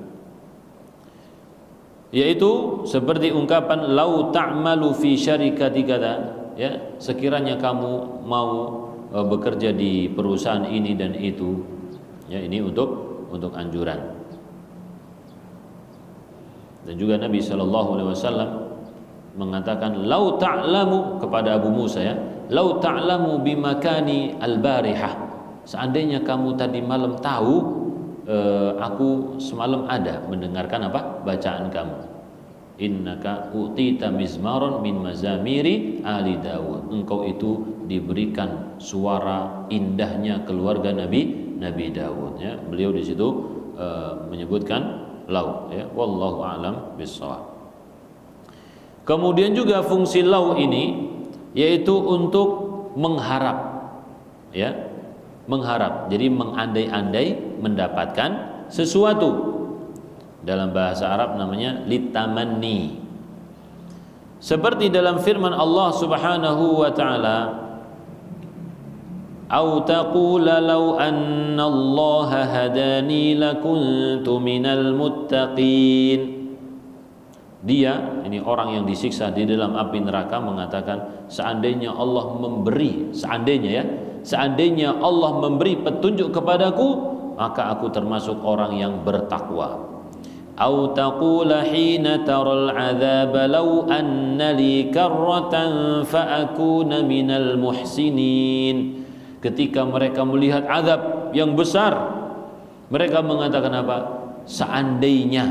yaitu seperti ungkapan lau ta'malu fi syarikati kada, ya, sekiranya kamu mau bekerja di perusahaan ini dan itu, ya, ini untuk anjuran. Dan juga Nabi SAW mengatakan lau ta'lamu kepada Abu Musa, ya, lau ta'lamu bimakani al-barihah, seandainya kamu tadi malam tahu aku semalam ada mendengarkan apa? Bacaan kamu. Innaka utita mizmaron min mazamiri ali Dawud, engkau itu diberikan suara indahnya keluarga Nabi Dawud, ya. Beliau di situ menyebutkan lau, ya, wallahu a'lam bissawab. Kemudian juga fungsi lau ini yaitu untuk mengharap, ya, mengharap. Jadi mengandai-andai mendapatkan sesuatu. Dalam bahasa Arab namanya litamanni. Seperti dalam firman Allah Subhanahu wa taala, Au taqula law anna Allah hadani lakuntu minal muttaqin. Dia, ini orang yang disiksa di dalam api neraka, mengatakan, seandainya Allah memberi, seandainya Allah memberi petunjuk kepadaku, maka aku termasuk orang yang bertakwa. Au taqula hina taral adzab law anna li karratan fa akuna minal muhsinin. Ketika mereka melihat azab yang besar, mereka mengatakan apa? Seandainya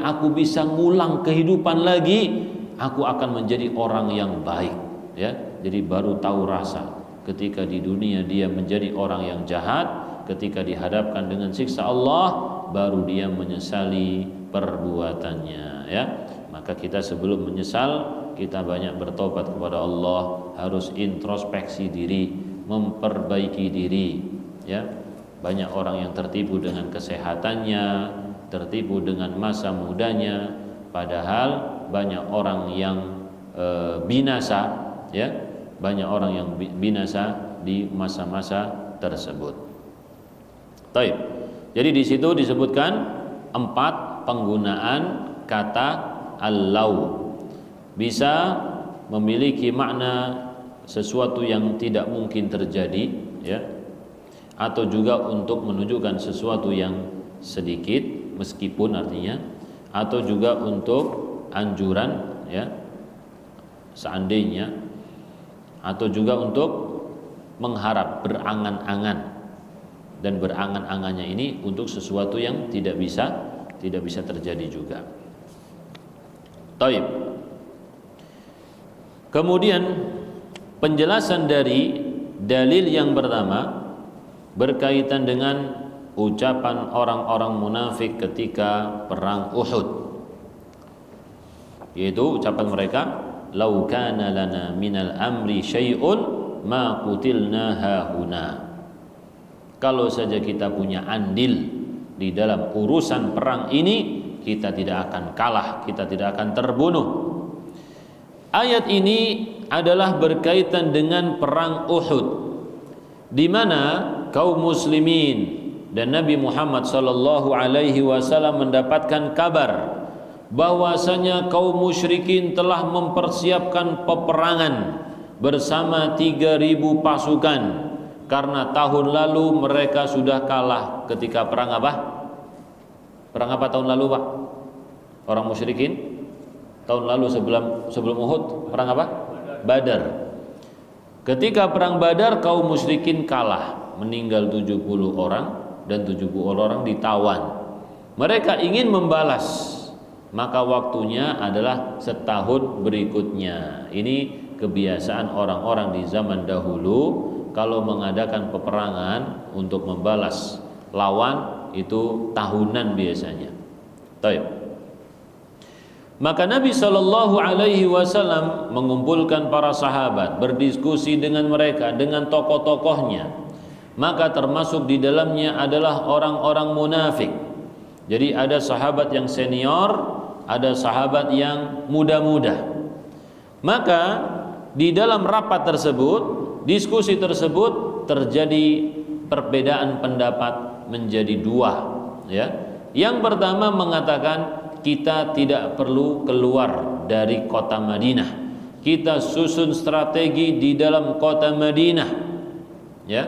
aku bisa ngulang kehidupan lagi, aku akan menjadi orang yang baik, ya. Jadi baru tahu rasa ketika di dunia dia menjadi orang yang jahat, ketika dihadapkan dengan siksa Allah baru dia menyesali perbuatannya, ya. Maka kita sebelum menyesal, kita banyak bertobat kepada Allah, harus introspeksi diri, memperbaiki diri, ya. Banyak orang yang tertipu dengan kesehatannya, tertipu dengan masa mudanya, padahal banyak orang yang binasa, ya, banyak orang yang binasa di masa-masa tersebut. Taib. Jadi di situ disebutkan 4 penggunaan kata al-law. Bisa memiliki makna sesuatu yang tidak mungkin terjadi, ya, atau juga untuk menunjukkan sesuatu yang sedikit meskipun artinya, atau juga untuk anjuran, ya, seandainya, atau juga untuk mengharap, berangan-angan, dan berangan-angannya ini untuk sesuatu yang tidak bisa terjadi juga. Taib. Kemudian penjelasan dari dalil yang pertama berkaitan dengan ucapan orang-orang munafik ketika perang Uhud, yaitu ucapan mereka, "Lau kana lana minal amri syai'un ma qutilna hahuna." Kalau saja kita punya andil di dalam urusan perang ini, kita tidak akan kalah, kita tidak akan terbunuh. Ayat ini adalah berkaitan dengan perang Uhud, di mana kaum muslimin dan Nabi Muhammad sallallahu alaihi wasallam mendapatkan kabar bahwasanya kaum musyrikin telah mempersiapkan peperangan bersama 3.000 pasukan, karena tahun lalu mereka sudah kalah ketika perang apa? Perang apa tahun lalu, Pak? Orang musyrikin tahun lalu sebelum Uhud, perang apa? Badar. Ketika perang Badar kaum musyrikin kalah, meninggal 70 orang dan 70 orang ditawan. Mereka ingin membalas, maka waktunya adalah setahun berikutnya. Ini kebiasaan orang-orang di zaman dahulu, kalau mengadakan peperangan untuk membalas lawan itu tahunan biasanya. Taib. Maka Nabi Shallallahu Alaihi Wasallam mengumpulkan para sahabat, berdiskusi dengan mereka, dengan tokoh-tokohnya. Maka termasuk di dalamnya adalah orang-orang munafik. Jadi ada sahabat yang senior, ada sahabat yang muda-muda. Maka di dalam rapat tersebut, diskusi tersebut, terjadi perbedaan pendapat menjadi 2, ya. Yang pertama mengatakan kita tidak perlu keluar dari kota Madinah, kita susun strategi di dalam kota Madinah, ya.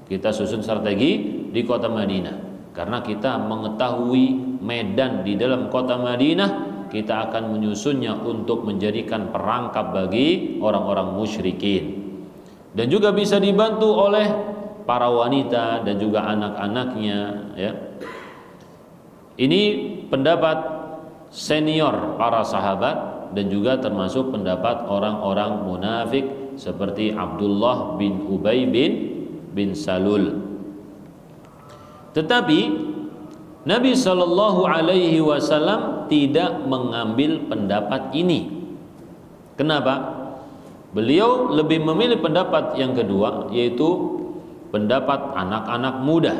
Kita susun strategi di kota Madinah, karena kita mengetahui medan di dalam kota Madinah, kita akan menyusunnya untuk menjadikan perangkap bagi orang-orang musyrikin, dan juga bisa dibantu oleh para wanita dan juga anak-anaknya, ya. Ini pendapat senior para sahabat dan juga termasuk pendapat orang-orang munafik seperti Abdullah bin Ubay bin Salul. Tetapi Nabi Shallallahu Alaihi Wasallam tidak mengambil pendapat ini. Kenapa? Beliau lebih memilih pendapat yang kedua, yaitu pendapat anak-anak muda,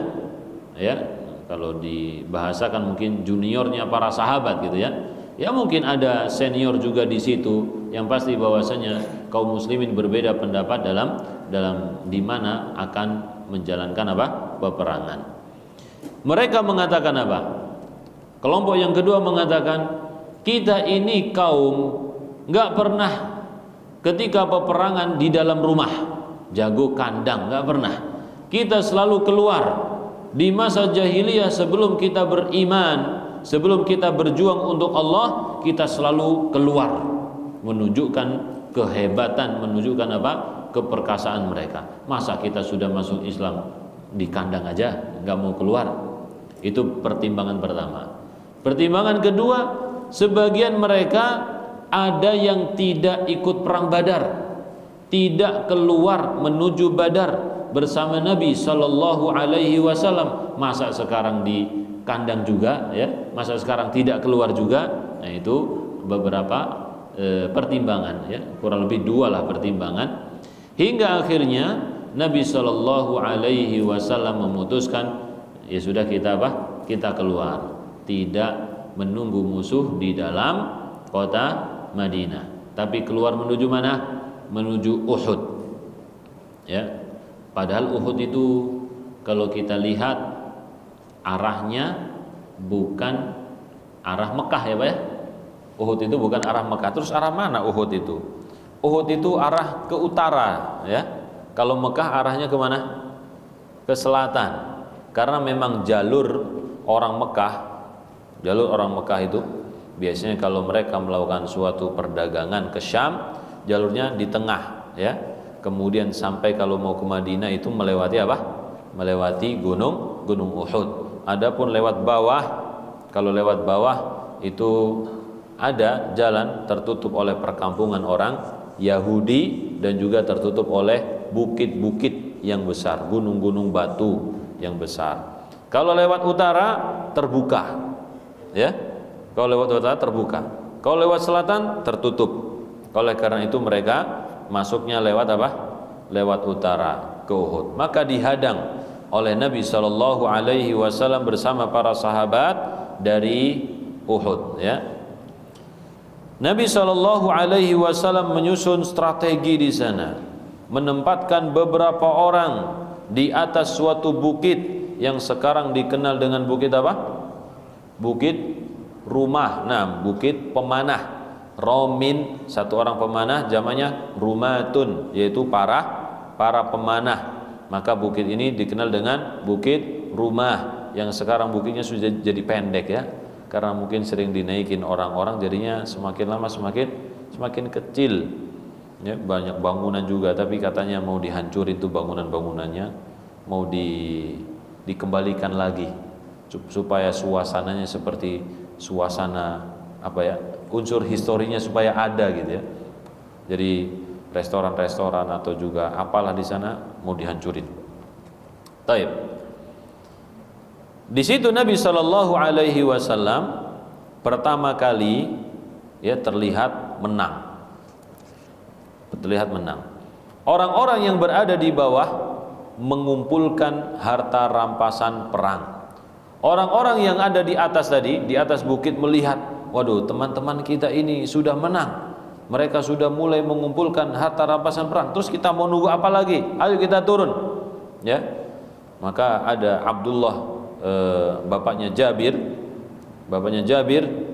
ya. Kalau dibahasakan mungkin juniornya para sahabat gitu, ya. Ya mungkin ada senior juga di situ. Yang pasti bahwasanya kaum muslimin berbeda pendapat di mana akan menjalankan apa? Peperangan. Mereka mengatakan apa? Kelompok yang kedua mengatakan, kita ini kaum nggak pernah ketika peperangan di dalam rumah, jago kandang, nggak pernah. Kita selalu keluar di masa jahiliyah sebelum kita beriman, sebelum kita berjuang untuk Allah, kita selalu keluar, menunjukkan kehebatan, menunjukkan apa? Keperkasaan mereka. Masa kita sudah masuk Islam di kandang aja nggak mau keluar? Itu pertimbangan pertama. Pertimbangan kedua, sebagian mereka ada yang tidak ikut perang Badar, tidak keluar menuju Badar bersama Nabi Shallallahu Alaihi Wasallam. Masa sekarang di kandang juga, ya? Masa sekarang tidak keluar juga? Nah, itu beberapa pertimbangan, ya, kurang lebih 2 lah pertimbangan. Hingga akhirnya Nabi Shallallahu Alaihi Wasallam memutuskan, ya sudah kita apa? Kita keluar, tidak menunggu musuh di dalam kota Madinah, tapi keluar menuju mana? Menuju Uhud. Ya, padahal Uhud itu kalau kita lihat arahnya bukan arah Mekah, ya Pak ya. Uhud itu bukan arah Mekah. Terus arah mana Uhud itu? Uhud itu arah ke utara, ya. Kalau Mekah arahnya kemana? Ke selatan. Karena memang jalur orang Mekah itu biasanya kalau mereka melakukan suatu perdagangan ke Syam, jalurnya di tengah, ya. Kemudian sampai kalau mau ke Madinah itu melewati apa? Melewati gunung Uhud. Adapun lewat bawah, kalau lewat bawah itu ada jalan tertutup oleh perkampungan orang Yahudi dan juga tertutup oleh bukit-bukit yang besar, gunung-gunung batu yang besar. Kalau lewat utara terbuka, ya. Kalau lewat utara terbuka. Kalau lewat selatan tertutup. Oleh karena itu mereka masuknya lewat apa? Lewat utara ke Uhud. Maka dihadang oleh Nabi Shallallahu Alaihi Wasallam bersama para sahabat dari Uhud, ya. Nabi Shallallahu Alaihi Wasallam menyusun strategi di sana, menempatkan beberapa orang di atas suatu bukit yang sekarang dikenal dengan bukit apa? Bukit Rumah. Nah, bukit pemanah. Romin, satu orang pemanah, jamannya Rumatun, yaitu para pemanah. Maka bukit ini dikenal dengan Bukit Rumah, yang sekarang bukitnya sudah jadi pendek, ya. Karena mungkin sering dinaikin orang-orang, jadinya semakin lama semakin kecil, ya. Banyak bangunan juga, tapi katanya mau dihancurin tuh bangunan-bangunannya, mau dikembalikan lagi supaya suasananya seperti suasana apa ya, unsur historinya supaya ada gitu, ya. Jadi restoran-restoran atau juga apalah di sana mau dihancurin. Taib. Di situ Nabi Shallallahu Alaihi Wasallam pertama kali, ya, terlihat menang. Orang-orang yang berada di bawah mengumpulkan harta rampasan perang. Orang-orang yang ada di atas tadi, di atas bukit melihat, waduh, teman-teman kita ini sudah menang. Mereka sudah mulai mengumpulkan harta rampasan perang. Terus kita mau nunggu apa lagi? Ayo kita turun, ya. Maka ada Abdullah, bapaknya Jabir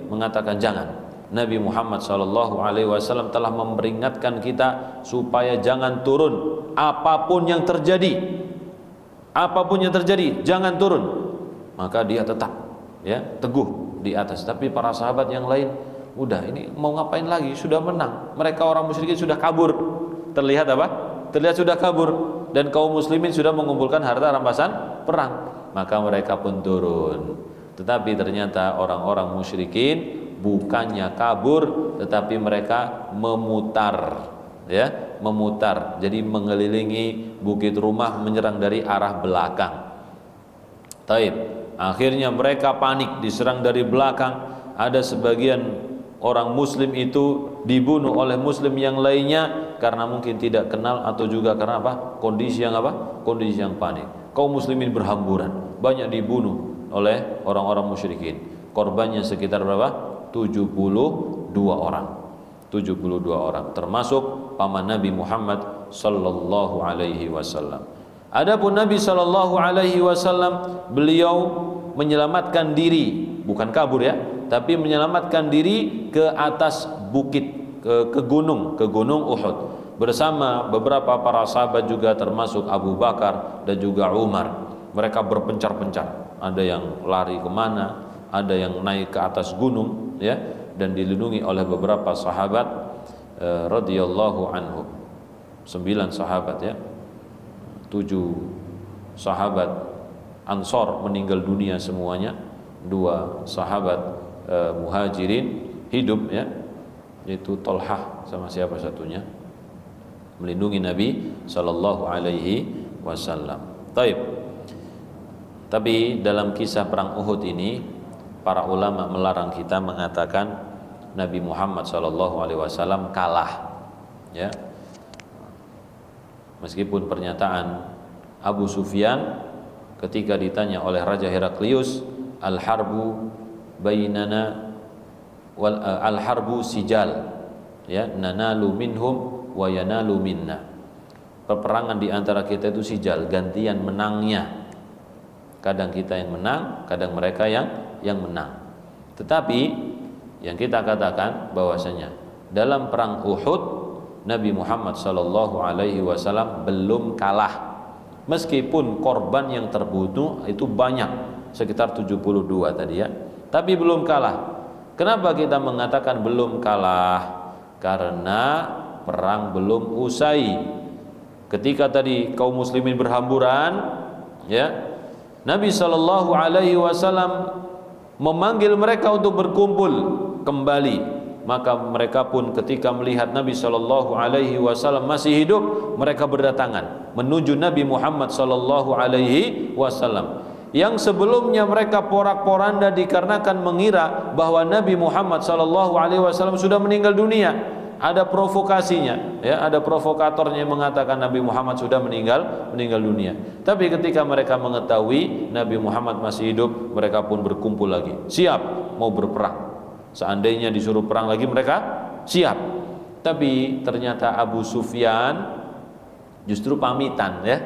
mengatakan jangan. Nabi Muhammad SAW telah memperingatkan kita supaya jangan turun, apapun yang terjadi jangan turun. Maka dia tetap, ya, teguh di atas. Tapi para sahabat yang lain, udah, ini mau ngapain lagi? Sudah menang. Mereka orang musyrikin sudah kabur. Terlihat apa? Terlihat sudah kabur. Dan kaum muslimin sudah mengumpulkan harta rampasan perang. Maka mereka pun turun. Tetapi ternyata orang-orang musyrikin bukannya kabur, tetapi mereka memutar, ya, memutar. Jadi mengelilingi Bukit Rumah, menyerang dari arah belakang. Taib. Akhirnya mereka panik, diserang dari belakang. Ada sebagian orang muslim itu dibunuh oleh muslim yang lainnya karena mungkin tidak kenal atau juga karena apa? Kondisi yang panik. Kaum muslimin berhamburan, banyak dibunuh oleh orang-orang musyrikin. Korbannya sekitar berapa? 72 orang. 72 orang, termasuk paman Nabi Muhammad sallallahu alaihi wasallam. Adapun Nabi sallallahu alaihi wasallam, beliau menyelamatkan diri, bukan kabur ya, tapi menyelamatkan diri ke atas bukit, ke gunung Uhud bersama beberapa para sahabat juga, termasuk Abu Bakar dan juga Umar. Mereka berpencar-pencar, ada yang lari kemana, ada yang naik ke atas gunung ya, dan dilindungi oleh beberapa sahabat radhiyallahu anhum. 9 sahabat ya, 7 sahabat Ansor meninggal dunia semuanya, 2 sahabat Muhajirin hidup ya, yaitu Tolhah sama siapa satunya, melindungi Nabi sallallahu alaihi wasallam. Tapi dalam kisah perang Uhud ini, para ulama melarang kita mengatakan Nabi Muhammad sallallahu alaihi wasallam kalah ya. Meskipun pernyataan Abu Sufyan ketika ditanya oleh Raja Heraklius, al-harbu bainana wal al-harbu sijal ya, nanalu minhum wa yanalu minna. Peperangan di antara kita itu sijal, gantian menangnya. Kadang kita yang menang, kadang mereka yang menang. Tetapi yang kita katakan bahwasanya dalam perang Uhud Nabi Muhammad sallallahu alaihi wasallam belum kalah. Meskipun korban yang terbunuh itu banyak, sekitar 72 tadi ya, tapi belum kalah. Kenapa kita mengatakan belum kalah? Karena perang belum usai. Ketika tadi kaum muslimin berhamburan ya, Nabi sallallahu alaihi wasallam memanggil mereka untuk berkumpul kembali. Maka mereka pun ketika melihat Nabi sallallahu alaihi wasallam masih hidup, mereka berdatangan menuju Nabi Muhammad sallallahu alaihi wasallam. Yang sebelumnya mereka porak-poranda dikarenakan mengira bahwa Nabi Muhammad sallallahu alaihi wasallam sudah meninggal dunia. Ada provokasinya, ya, ada provokatornya yang mengatakan Nabi Muhammad sudah meninggal dunia. Tapi ketika mereka mengetahui Nabi Muhammad masih hidup, mereka pun berkumpul lagi, siap mau berperang. Seandainya disuruh perang lagi mereka siap. Tapi ternyata Abu Sufyan justru pamitan ya.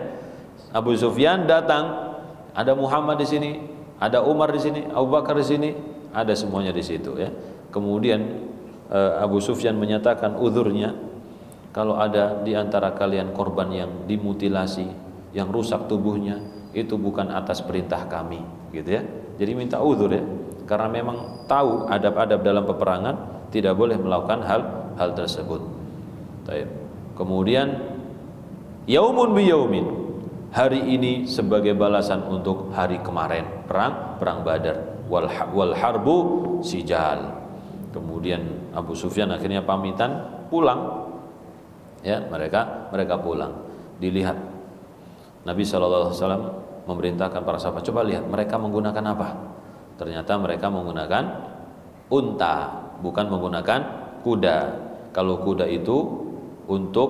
Abu Sufyan datang, ada Muhammad di sini, ada Umar di sini, Abu Bakar di sini, ada semuanya di situ ya. Kemudian Abu Sufyan menyatakan uzurnya, kalau ada di antara kalian korban yang dimutilasi, yang rusak tubuhnya, itu bukan atas perintah kami, gitu ya. Jadi minta uzur ya, karena memang tahu adab-adab dalam peperangan, tidak boleh melakukan hal tersebut. Kemudian yaumun bi yaumin, hari ini sebagai balasan untuk hari kemarin, perang Badar. Wal harbu sijal. Kemudian Abu Sufyan akhirnya pamitan pulang. Ya, mereka pulang. Dilihat Nabi sallallahu alaihi wasallam memerintahkan para sahabat, coba lihat mereka menggunakan apa? Ternyata mereka menggunakan unta, bukan menggunakan kuda. Kalau kuda itu untuk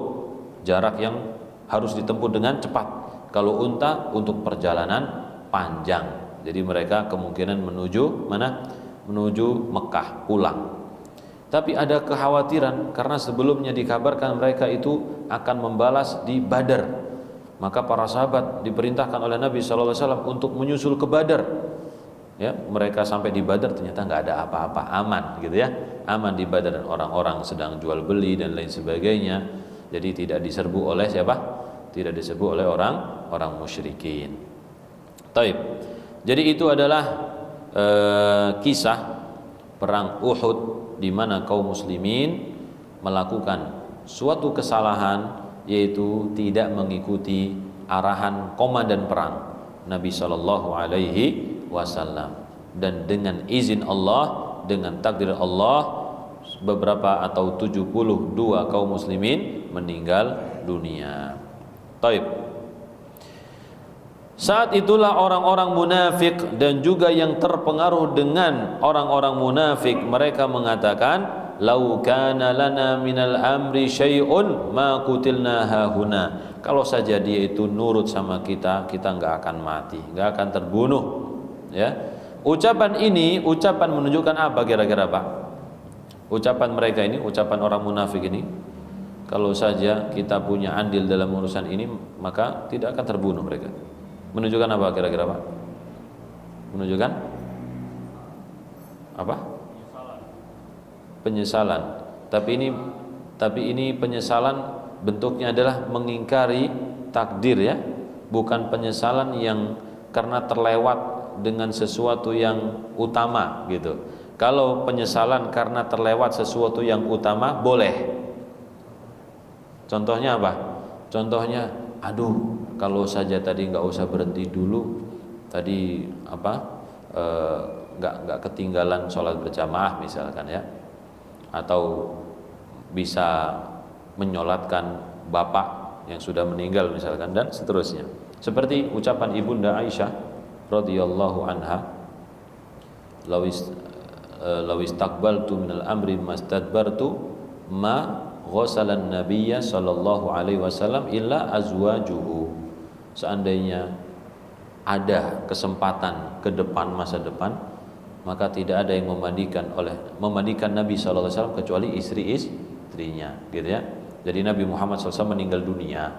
jarak yang harus ditempuh dengan cepat. Kalau unta untuk perjalanan panjang. Jadi mereka kemungkinan menuju mana? Menuju Mekah, pulang. Tapi ada kekhawatiran karena sebelumnya dikabarkan mereka itu akan membalas di Badar. Maka para sahabat diperintahkan oleh Nabi sallallahu alaihi wasallam untuk menyusul ke Badar. Ya, mereka sampai di Badar ternyata nggak ada apa-apa, aman gitu ya. Aman di Badar, dan orang-orang sedang jual beli dan lain sebagainya. Jadi tidak diserbu oleh siapa? Tidak diserbu oleh orang musyrikin. Taib. Jadi itu adalah kisah perang Uhud di mana kaum muslimin melakukan suatu kesalahan, yaitu tidak mengikuti arahan komandan perang Nabi sallallahu alaihi wasallam, dan dengan izin Allah, dengan takdir Allah, beberapa atau 72 kaum muslimin meninggal dunia. Taib. Saat itulah orang-orang munafik dan juga yang terpengaruh dengan orang-orang munafik, mereka mengatakan, "Lau kana lana minal amri syai'un ma qutilna hahuna." Kalau saja dia itu nurut sama kita, kita enggak akan mati, enggak akan terbunuh. Ya. Ucapan ini ucapan menunjukkan apa kira-kira Pak? ucapan mereka ini, ucapan orang munafik ini, kalau saja kita punya andil dalam urusan ini, maka tidak akan terbunuh mereka. Menunjukkan apa kira-kira Pak? Menunjukkan apa? Penyesalan. Tapi ini penyesalan bentuknya adalah mengingkari takdir ya, bukan penyesalan yang karena terlewat dengan sesuatu yang utama gitu. Kalau penyesalan karena terlewat sesuatu yang utama boleh. Contohnya apa? Contohnya, aduh, kalau saja tadi nggak usah berhenti dulu, tadi nggak ketinggalan sholat berjamaah misalkan ya, atau bisa menyolatkan bapak yang sudah meninggal misalkan, dan seterusnya. Seperti ucapan ibunda Aisyah radhiyallahu anha, lawis taqbaltu minal amri mastadbartu ma ghasalan nabiyya sallallahu alaihi wasallam illa azwajuhu. Seandainya ada kesempatan ke depan, masa depan, maka tidak ada yang memandikan Nabi sallallahu alaihi wasallam kecuali istri-istrinya, gitu ya. Jadi Nabi Muhammad SAW meninggal dunia,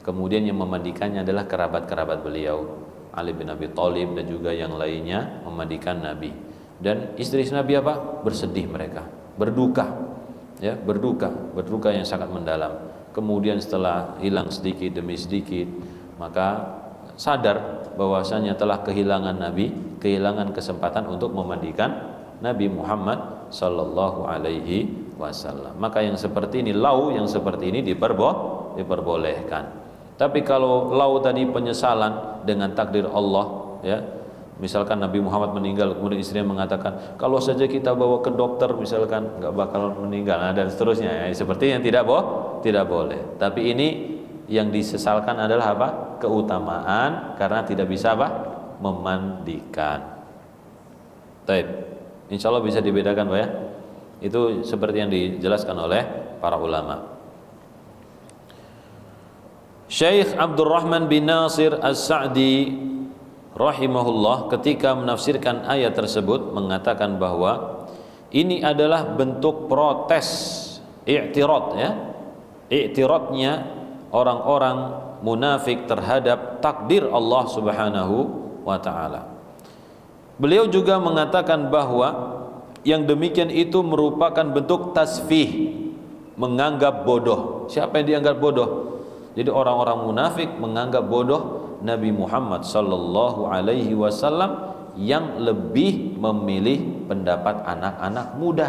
kemudian yang memandikannya adalah kerabat-kerabat beliau, Ali bin Abi Thalib dan juga yang lainnya memandikan Nabi. Dan istri-istri Nabi apa? Bersedih mereka, berduka, ya, berduka yang sangat mendalam. Kemudian setelah hilang sedikit demi sedikit, maka sadar bahwasanya telah kehilangan Nabi, kehilangan kesempatan untuk memandikan Nabi Muhammad sallallahu alaihi wasallam. Maka yang seperti ini, yang seperti ini diperbolehkan. Tapi kalau tadi penyesalan dengan takdir Allah, ya, misalkan Nabi Muhammad meninggal, kemudian istrinya mengatakan, kalau saja kita bawa ke dokter misalkan nggak bakal meninggal, dan seterusnya, ya, seperti yang tidak boleh. Tapi ini yang disesalkan adalah apa? Keutamaan karena tidak bisa memandikan. Taib. Insya Allah bisa dibedakan Pak ya. Itu seperti yang dijelaskan oleh para ulama. Syekh Abdurrahman bin Nasir As-Sa'di rahimahullah ketika menafsirkan ayat tersebut mengatakan bahwa ini adalah bentuk protes, i'tirad ya. I'tiradnya orang-orang munafik terhadap takdir Allah Subhanahu wa taala. Beliau juga mengatakan bahwa yang demikian itu merupakan bentuk tasfih, menganggap bodoh. Siapa yang dianggap bodoh? Jadi orang-orang munafik menganggap bodoh Nabi Muhammad sallallahu alaihi wasallam yang lebih memilih pendapat anak-anak muda,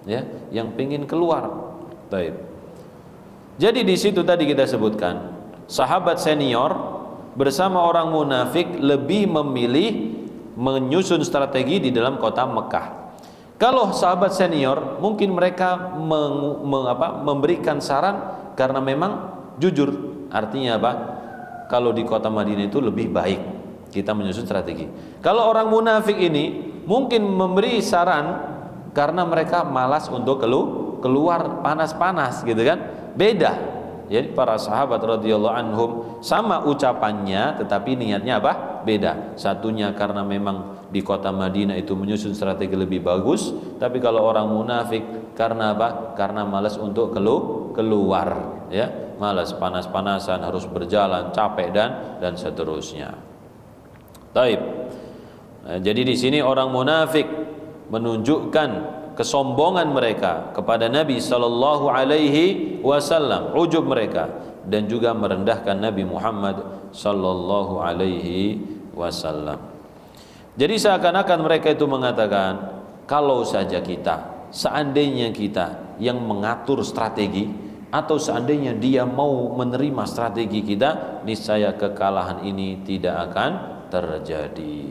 ya, yang ingin keluar. Baik. Jadi di situ tadi kita sebutkan, sahabat senior bersama orang munafik lebih memilih menyusun strategi di dalam kota Mekah. Kalau sahabat senior mungkin mereka memberikan saran karena memang jujur. Artinya apa? Kalau di kota Madinah itu lebih baik kita menyusun strategi. Kalau orang munafik ini mungkin memberi saran karena mereka malas untuk keluar panas-panas, gitu kan? Beda. Jadi para sahabat radhiyallahu anhum sama ucapannya, tetapi niatnya apa? Beda. Satunya karena memang di kota Madinah itu menyusun strategi lebih bagus, tapi kalau orang munafik karena apa? Karena malas untuk keluar, ya, malas panas-panasan, harus berjalan, capek dan seterusnya. Taib. Nah, jadi di sini orang munafik menunjukkan kesombongan mereka kepada Nabi sallallahu alaihi wasallam, ujub mereka, dan juga merendahkan Nabi Muhammad sallallahu alaihi wasallam. Jadi seakan-akan mereka itu mengatakan, kalau saja kita, seandainya kita yang mengatur strategi, atau seandainya dia mau menerima strategi kita, niscaya kekalahan ini tidak akan terjadi.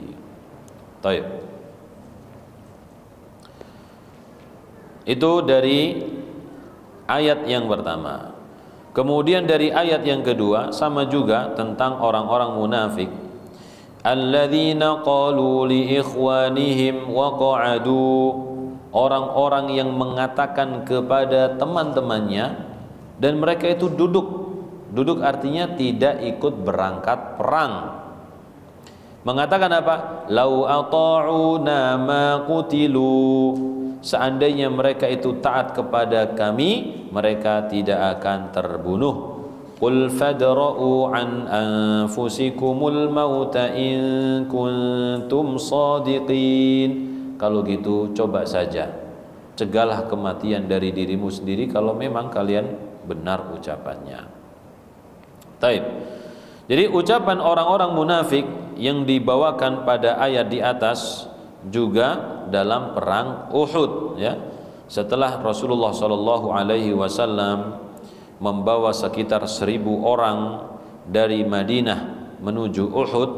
Taib. Itu dari ayat yang pertama. Kemudian dari ayat yang kedua sama juga tentang orang-orang munafik. Alladzina qalu li ikhwanihim wa qa'adu, orang-orang yang mengatakan kepada teman-temannya dan mereka itu duduk artinya tidak ikut berangkat perang. Mengatakan apa? Lau ata'una ma qutilu, seandainya mereka itu taat kepada kami, mereka tidak akan terbunuh. Qul fadra'u an anfusikumul mauta in kuntum shadiqin. Kalau gitu coba saja cegahlah kematian dari dirimu sendiri kalau memang kalian benar ucapannya. Taib. Jadi ucapan orang-orang munafik yang dibawakan pada ayat di atas juga dalam perang Uhud, ya. Setelah Rasulullah sallallahu alaihi wasallam membawa sekitar 1.000 orang dari Madinah menuju Uhud,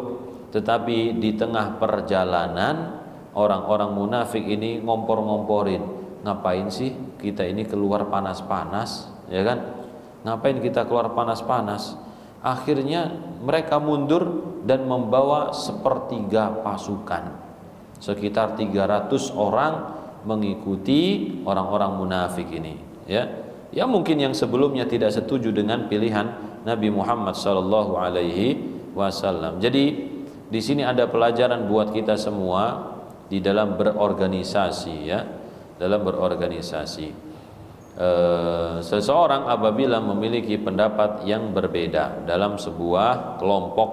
tetapi di tengah perjalanan orang-orang munafik ini ngompor-ngomporin, ngapain sih kita ini keluar panas-panas, ya kan? Ngapain kita keluar panas-panas? Akhirnya mereka mundur dan membawa sepertiga pasukan, sekitar 300 orang mengikuti orang-orang munafik ini, ya. Ya mungkin yang sebelumnya tidak setuju dengan pilihan Nabi Muhammad sallallahu alaihi wasallam. Jadi di sini ada pelajaran buat kita semua di dalam berorganisasi, ya. Dalam berorganisasi, seseorang apabila memiliki pendapat yang berbeda dalam sebuah kelompok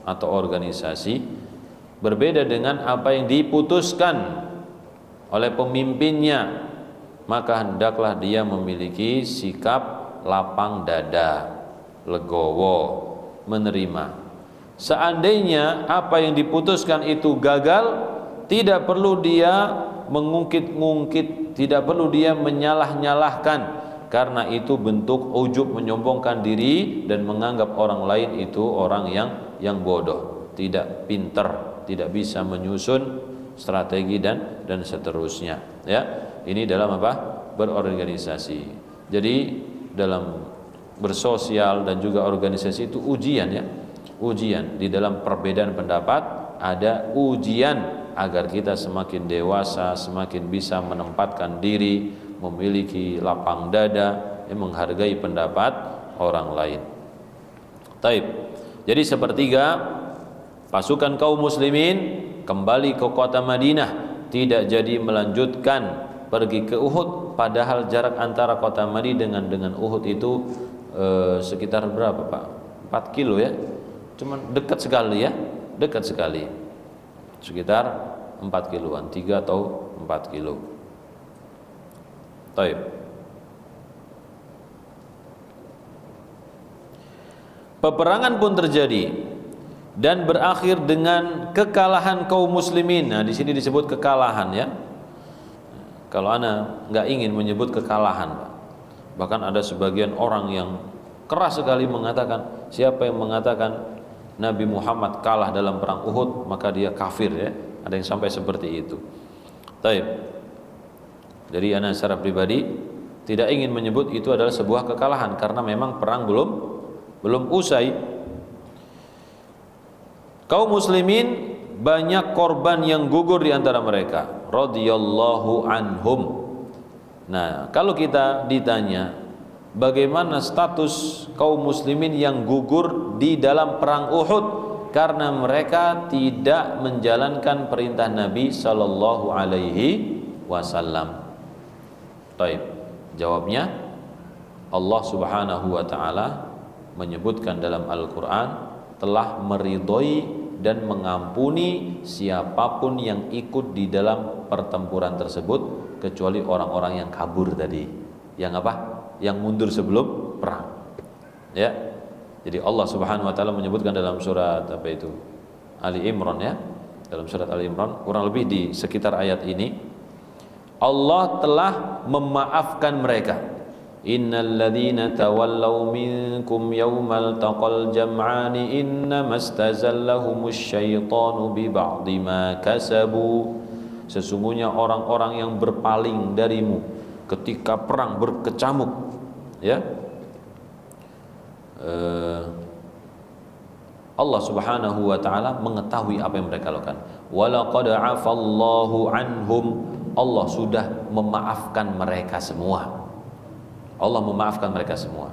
atau organisasi, berbeda dengan apa yang diputuskan oleh pemimpinnya, maka hendaklah dia memiliki sikap lapang dada, legowo, menerima. Seandainya apa yang diputuskan itu gagal, tidak perlu dia mengungkit-ungkit, tidak perlu dia menyalah-nyalahkan, karena itu bentuk ujub, menyombongkan diri dan menganggap orang lain itu orang yang bodoh, tidak pinter, tidak bisa menyusun strategi dan seterusnya, ya. Ini dalam apa? Berorganisasi. Jadi dalam bersosial dan juga organisasi itu ujian, ya. Ujian di dalam perbedaan pendapat, ada ujian agar kita semakin dewasa, semakin bisa menempatkan diri, memiliki lapang dada, menghargai pendapat orang lain. Taib. Jadi sepertiga pasukan kaum muslimin kembali ke kota Madinah, tidak jadi melanjutkan pergi ke Uhud, padahal jarak antara kota Madinah dengan Uhud itu sekitar berapa, Pak? 4 kilo, ya. Cuman dekat sekali, ya. Dekat sekali. Sekitar 4 kiloan, 3 atau 4 kilo. Taib. Peperangan pun terjadi dan berakhir dengan kekalahan kaum muslimin. Nah, di sini disebut kekalahan, ya. Kalau ana nggak ingin menyebut kekalahan, Pak. Bahkan ada sebagian orang yang keras sekali mengatakan, siapa yang mengatakan Nabi Muhammad kalah dalam perang Uhud, maka dia kafir, ya. Ada yang sampai seperti itu. Taib. Jadi ana secara pribadi tidak ingin menyebut itu adalah sebuah kekalahan, karena memang perang belum usai. Kaum muslimin banyak korban yang gugur di antara mereka, radhiyallahu anhum. Nah, kalau kita ditanya bagaimana status kaum muslimin yang gugur di dalam perang Uhud karena mereka tidak menjalankan perintah Nabi sallallahu alaihi wasallam. Baik, jawabnya Allah Subhanahu wa taala menyebutkan dalam Al-Qur'an telah meridhoi dan mengampuni siapapun yang ikut di dalam pertempuran tersebut, kecuali orang-orang yang kabur tadi, yang apa? Yang mundur sebelum perang, ya. Jadi Allah Subhanahu wa taala menyebutkan dalam surat apa itu? Ali Imran, ya. Dalam surat Ali Imran, kurang lebih di sekitar ayat ini, Allah telah memaafkan mereka. Innal ladzina tawallaw minkum yawmal taqal jam'ani innamastazallahumush syaitanu bi ba'di ma kasabu. Sesungguhnya orang-orang yang berpaling darimu ketika perang berkecamuk, ya. Allah Subhanahu wa taala mengetahui apa yang mereka lakukan. Walaqad 'afallahu anhum. Allah sudah memaafkan mereka semua. Allah memaafkan mereka semua.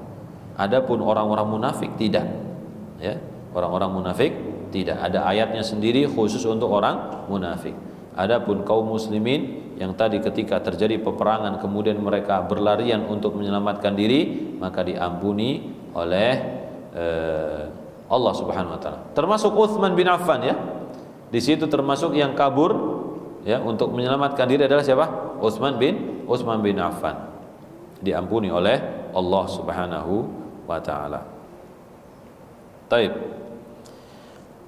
Adapun orang-orang munafik tidak, ya. Orang-orang munafik tidak, ada ayatnya sendiri khusus untuk orang munafik. Adapun kaum muslimin yang tadi ketika terjadi peperangan kemudian mereka berlarian untuk menyelamatkan diri, maka diampuni oleh Allah Subhanahu wa taala. Termasuk Utsman bin Affan ya. Di situ termasuk yang kabur ya untuk menyelamatkan diri adalah siapa? Utsman bin Affan. Diampuni oleh Allah Subhanahu wa taala. Taib.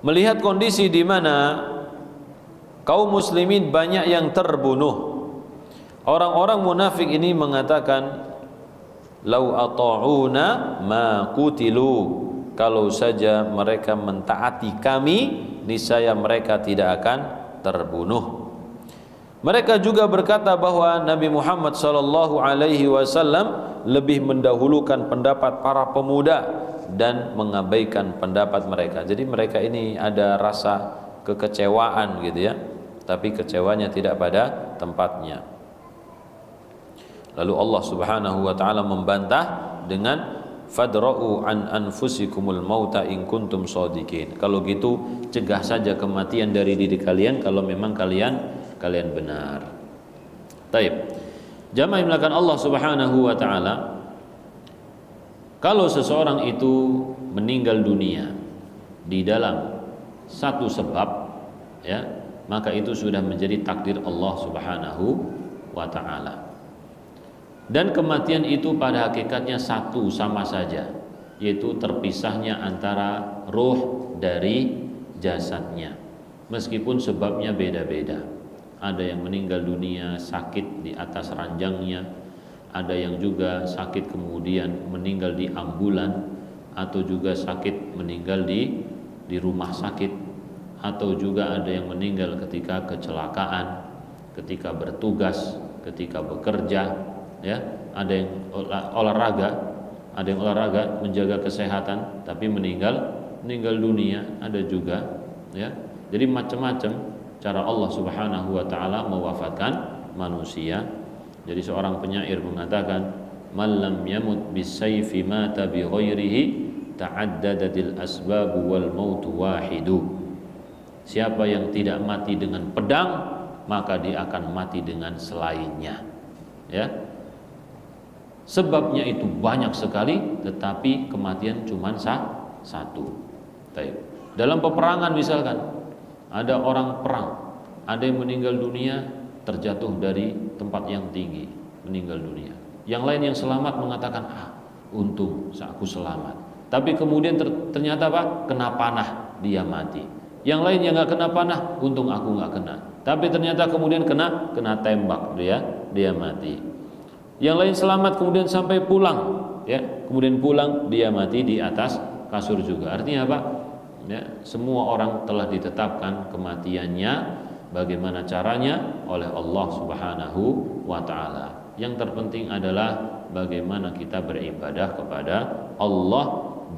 Melihat kondisi di mana kaum muslimin banyak yang terbunuh, orang-orang munafik ini mengatakan, "Lau ata'una ma qutilu." Kalau saja mereka mentaati kami, niscaya mereka tidak akan terbunuh. Mereka juga berkata bahwa Nabi Muhammad sallallahu alaihi wasallam lebih mendahulukan pendapat para pemuda dan mengabaikan pendapat mereka. Jadi mereka ini ada rasa kekecewaan gitu ya, tapi kecewanya tidak pada tempatnya. Lalu Allah Subhanahu wa taala membantah dengan fadra'u an anfusikumul mauta in kuntum shadiqin. Kalau gitu cegah saja kematian dari diri kalian kalau memang kalian benar. Taib. Jamaah yang dimuliakan Allah Subhanahu wa taala, kalau seseorang itu meninggal dunia di dalam satu sebab ya, maka itu sudah menjadi takdir Allah Subhanahu wa taala. Dan kematian itu pada hakikatnya satu sama saja, yaitu terpisahnya antara ruh dari jasadnya, meskipun sebabnya beda-beda. Ada yang meninggal dunia sakit di atas ranjangnya, ada yang juga sakit kemudian meninggal di ambulan, atau juga sakit meninggal di rumah sakit, atau juga ada yang meninggal ketika kecelakaan, ketika bertugas, ketika bekerja. Ya, ada yang olahraga menjaga kesehatan tapi meninggal dunia, ada juga ya. Jadi macam-macam cara Allah Subhanahu wa taala mewafatkan manusia. Jadi seorang penyair mengatakan, "Man lam yamut bisayfi mata bi ghairihi ta'addadatil asbab wal mautu wahidu." Siapa yang tidak mati dengan pedang, maka dia akan mati dengan selainnya. Ya. Sebabnya itu banyak sekali, tetapi kematian cuma satu. Dalam peperangan misalkan, ada orang perang, ada yang meninggal dunia terjatuh dari tempat yang tinggi, meninggal dunia. Yang lain yang selamat mengatakan, untung aku selamat. Tapi kemudian ternyata kena panah, dia mati. Yang lain yang nggak kena panah, untung aku nggak kena. Tapi ternyata kemudian kena tembak, dia mati. Yang lain selamat kemudian sampai pulang, ya, kemudian pulang dia mati di atas kasur juga. Artinya apa? Ya, semua orang telah ditetapkan kematiannya. Bagaimana caranya? Oleh Allah Subhanahu wa taala. Yang terpenting adalah bagaimana kita beribadah kepada Allah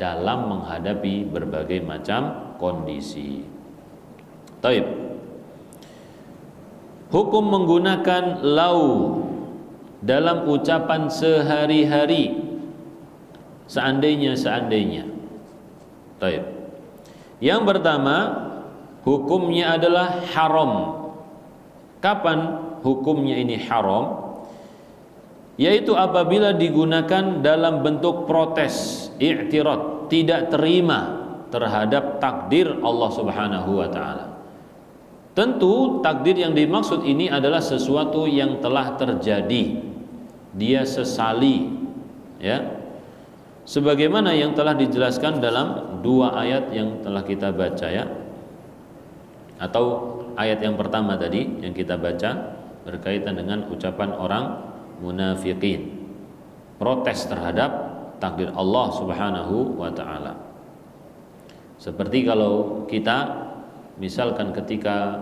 dalam menghadapi berbagai macam kondisi. Taib. Hukum menggunakan lau dalam ucapan sehari-hari, seandainya. Taib. Yang pertama, hukumnya adalah haram. Kapan hukumnya ini haram? Yaitu apabila digunakan dalam bentuk protes, i'tirad, tidak terima terhadap takdir Allah Subhanahu wa taala. Tentu takdir yang dimaksud ini adalah sesuatu yang telah terjadi. Dia sesali, ya. Sebagaimana yang telah dijelaskan dalam dua ayat yang telah kita baca, ya. Atau ayat yang pertama tadi yang kita baca berkaitan dengan ucapan orang munafikin, protes terhadap takdir Allah Subhanahu wa taala. Seperti kalau kita misalkan ketika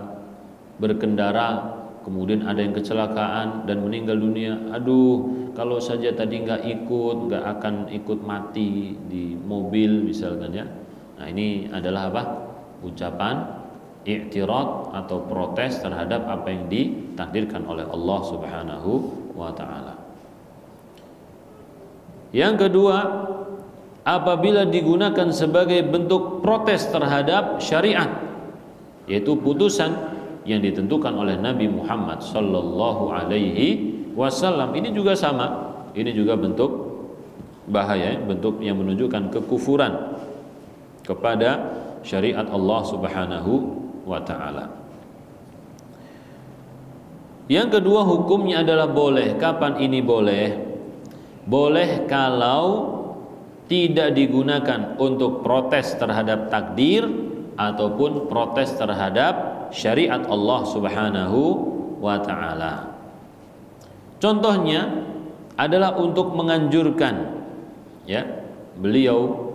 berkendara kemudian ada yang kecelakaan dan meninggal dunia, kalau saja tadi nggak akan ikut mati di mobil misalkan, ya. Nah, ini adalah apa? Ucapan i'tirad atau protes terhadap apa yang ditakdirkan oleh Allah Subhanahu wa taala. Yang kedua, apabila digunakan sebagai bentuk protes terhadap syariat, yaitu putusan yang ditentukan oleh Nabi Muhammad sallallahu alaihi wasallam. Ini juga sama. Ini juga bentuk bahaya, bentuk yang menunjukkan kekufuran kepada syariat Allah Subhanahu wa taala. Yang kedua, hukumnya adalah boleh. Kapan ini boleh? Boleh kalau tidak digunakan untuk protes terhadap takdir ataupun protes terhadap syariat Allah Subhanahu wa taala. Contohnya adalah untuk menganjurkan, ya, beliau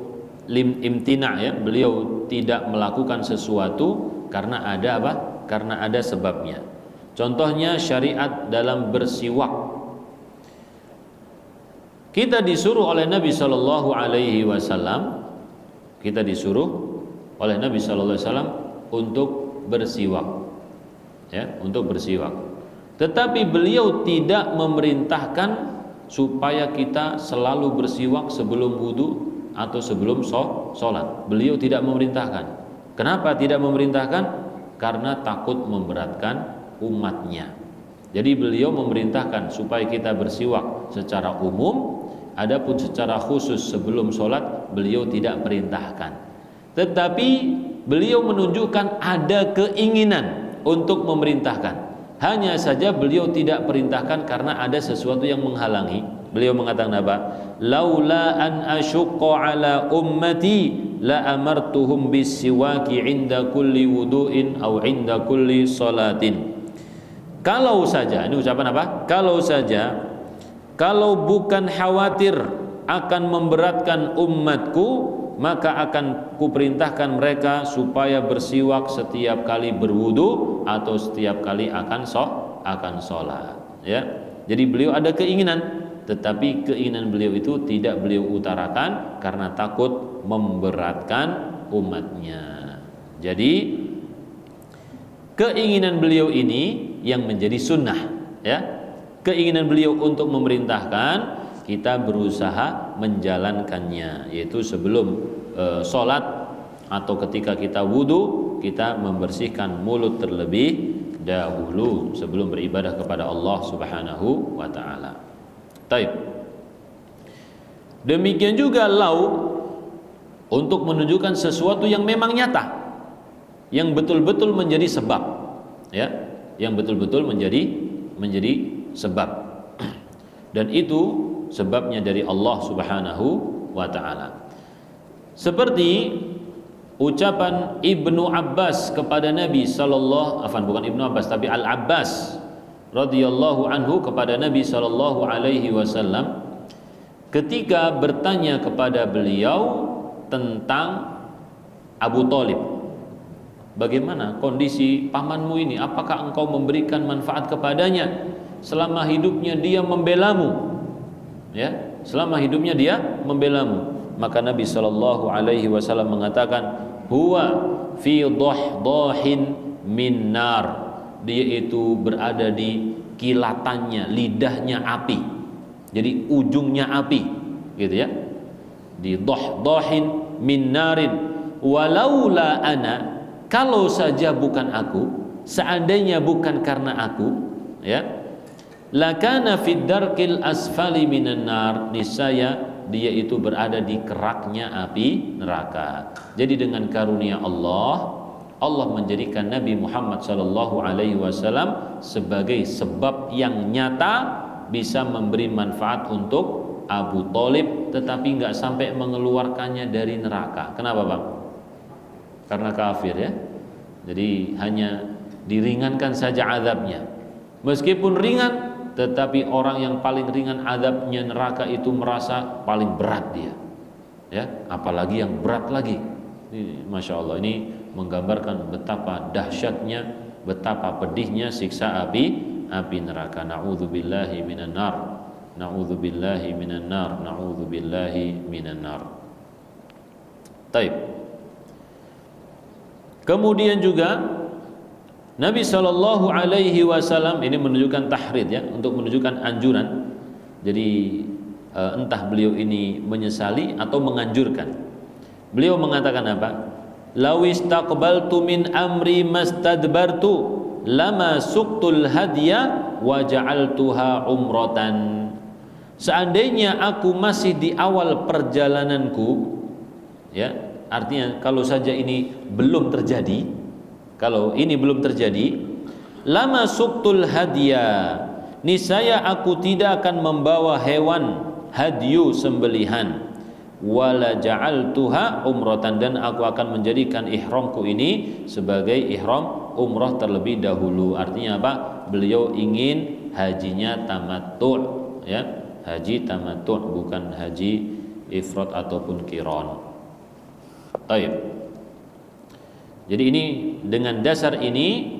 imtina, ya, beliau tidak melakukan sesuatu karena ada apa? Karena ada sebabnya. Contohnya syariat dalam bersiwak. Kita disuruh oleh Nabi Shallallahu Alaihi Wasallam, untuk bersiwak, ya, untuk bersiwak. Tetapi beliau tidak memerintahkan supaya kita selalu bersiwak sebelum wudu atau sebelum sholat. Beliau tidak memerintahkan. Kenapa tidak memerintahkan? Karena takut memberatkan umatnya. Jadi beliau memerintahkan supaya kita bersiwak secara umum, adapun secara khusus sebelum sholat beliau tidak perintahkan. Tetapi beliau menunjukkan ada keinginan untuk memerintahkan. Hanya saja beliau tidak perintahkan karena ada sesuatu yang menghalangi. Beliau mengatakan apa? Laula an asyqa ala ummati la amartuhum bisiwaki inda kulli wudu'in aw inda kulli salatin. Kalau saja, ini ucapan apa? Kalau bukan khawatir akan memberatkan umatku, maka akan kuperintahkan mereka supaya bersiwak setiap kali berwudu atau setiap kali akan sholat. Ya, jadi beliau ada keinginan, tetapi keinginan beliau itu tidak beliau utarakan karena takut memberatkan umatnya. Jadi keinginan beliau ini yang menjadi sunnah, ya. Keinginan beliau untuk memerintahkan, kita berusaha menjalankannya, yaitu sebelum sholat atau ketika kita wudu, kita membersihkan mulut terlebih dahulu sebelum beribadah kepada Allah Subhanahu wa taala. Taib. Demikian juga untuk menunjukkan sesuatu yang memang nyata, yang betul-betul menjadi sebab, ya, yang betul-betul menjadi sebab, dan itu sebabnya dari Allah Subhanahu wa taala. Seperti ucapan Ibnu Abbas kepada Nabi bukan Ibnu Abbas tapi Al-Abbas radhiyallahu anhu kepada Nabi sallallahu alaihi wasallam ketika bertanya kepada beliau tentang Abu Thalib. Bagaimana kondisi pamanmu ini? Apakah engkau memberikan manfaat kepadanya selama hidupnya dia membelamu? Ya, selama hidupnya dia membelamu. Maka Nabi sallallahu alaihi wasallam mengatakan, huwa fi dahdahin min nar. Dia itu berada di kilatannya, lidahnya api. Jadi ujungnya api, gitu ya. Di dahdahin min narin. Walaula ana, kalau saja bukan aku, seandainya bukan karena aku, ya, lakana fid darkil asfali minan nar, niscaya dia itu berada di keraknya api neraka. Jadi dengan karunia Allah menjadikan Nabi Muhammad sallallahu alaihi wasallam sebagai sebab yang nyata bisa memberi manfaat untuk Abu Thalib, tetapi enggak sampai mengeluarkannya dari neraka. Kenapa, Bang? Karena kafir, ya. Jadi hanya diringankan saja azabnya. Meskipun ringan, tetapi orang yang paling ringan azabnya neraka itu merasa paling berat dia, ya, apalagi yang berat lagi. Ini, Masya Allah, ini menggambarkan betapa dahsyatnya, betapa pedihnya siksa api neraka. Na'udzubillahi minan nar, na'udzubillahi minan nar, na'udzubillahi minan nar. Taib. Kemudian juga Nabi Shallallahu Alaihi Wasallam ini menunjukkan tahrid, ya, untuk menunjukkan anjuran. Jadi entah beliau ini menyesali atau menganjurkan. Beliau mengatakan apa? Lawistaqbaltu min amri mastadbartu lama suqtul hadiya wa ja'altuha umratan. Seandainya aku masih di awal perjalananku, ya, artinya kalau saja ini belum terjadi, kalau ini belum terjadi, lama suqtul hadiya, niscaya aku tidak akan membawa hewan hadyu sembelihan, wala ja'altuha umratan, dan aku akan menjadikan ihramku ini sebagai ihram umrah terlebih dahulu. Artinya apa? Beliau ingin hajinya tamattu', ya, haji tamattu', bukan haji ifrad ataupun qiran. Baik. Jadi ini, dengan dasar ini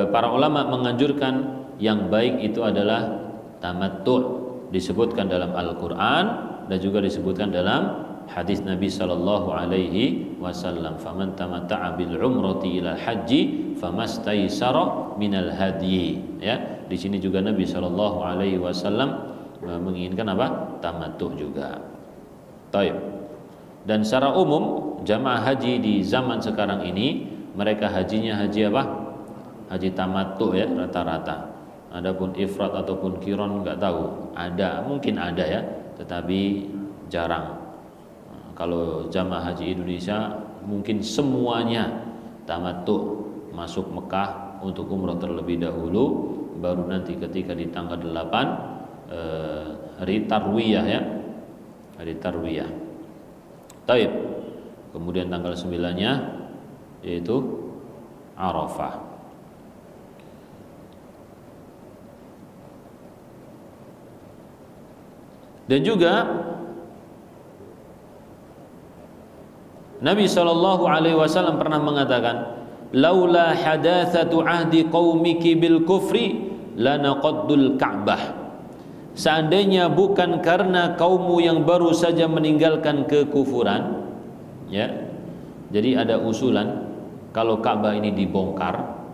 para ulama menganjurkan yang baik itu adalah tamattu', disebutkan dalam Al-Qur'an dan juga disebutkan dalam hadis Nabi sallallahu alaihi wasallam, faman tamatta'a bil umrati ila haji famastaysara minal hadyi. Ya, di sini juga Nabi sallallahu alaihi wasallam menginginkan apa? Tamattu' juga. Baik. Dan secara umum jamaah haji di zaman sekarang ini mereka hajinya haji apa? Haji tamattu', ya, rata-rata. Adapun ifrad ataupun qiran enggak tahu. Ada, mungkin ada, ya, tetapi jarang. Kalau jamaah haji Indonesia mungkin semuanya tamattu', masuk Mekah untuk umrah terlebih dahulu, baru nanti ketika di tanggal 8 hari tarwiyah, ya, hari tarwiyah. Taib. Kemudian tanggal 9-nya yaitu Arafah. Dan juga Nabi SAW pernah mengatakan, laula hadatsatu ahdi qaumiki bil kufri lanaqaddul Ka'bah. Seandainya bukan karena kaummu yang baru saja meninggalkan kekufuran, ya. Jadi ada usulan kalau Ka'bah ini dibongkar,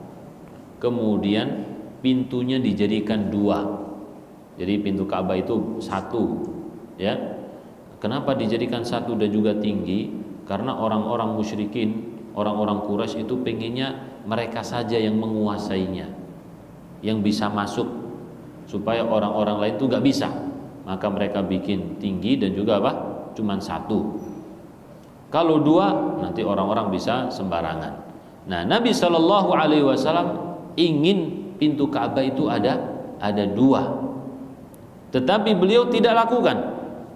kemudian pintunya dijadikan dua. Jadi pintu Ka'bah itu satu, ya. Kenapa dijadikan satu dan juga tinggi? Karena orang-orang musyrikin, orang-orang Quraisy itu pengennya mereka saja yang menguasainya, yang bisa masuk, supaya orang-orang lain itu gak bisa. Maka mereka bikin tinggi dan juga apa? Cuman satu. Kalau dua nanti orang-orang bisa sembarangan. Nah, Nabi SAW ingin pintu Ka'bah itu ada dua. Tetapi beliau tidak lakukan.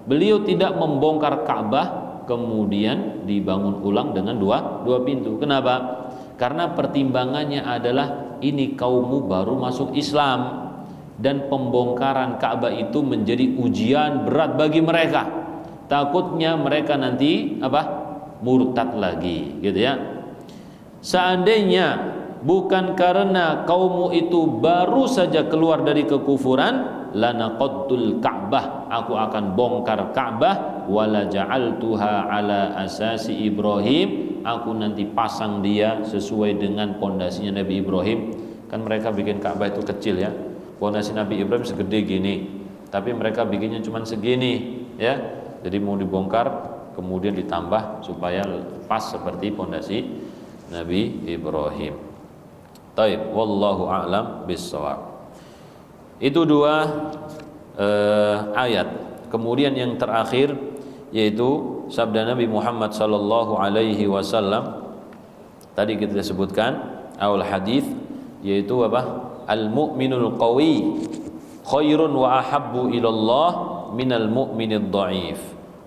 Beliau tidak membongkar Ka'bah kemudian dibangun ulang dengan dua pintu. Kenapa? Karena pertimbangannya adalah ini kaummu baru masuk Islam, dan pembongkaran Ka'bah itu menjadi ujian berat bagi mereka. Takutnya mereka nanti apa? Murtad lagi, gitu, ya. Seandainya bukan karena kaummu itu baru saja keluar dari kekufuran, lanaqaddul Ka'bah, aku akan bongkar Ka'bah, wala ja'altuha ala asasi Ibrahim, aku nanti pasang dia sesuai dengan pondasinya Nabi Ibrahim. Kan mereka bikin Ka'bah itu kecil, ya. Pondasi Nabi Ibrahim segede gini, tapi mereka bikinnya cuma segini, ya. Jadi mau dibongkar kemudian ditambah supaya pas seperti pondasi Nabi Ibrahim. Taib, wallahu a'lam bissawab. Itu dua ayat. Kemudian yang terakhir yaitu sabda Nabi Muhammad sallallahu alaihi wasallam. Tadi kita sebutkan awal hadis, yaitu apa? Al-mu'minul qawi khairun wa ahabbu ilallah minal mu'minid dha'if.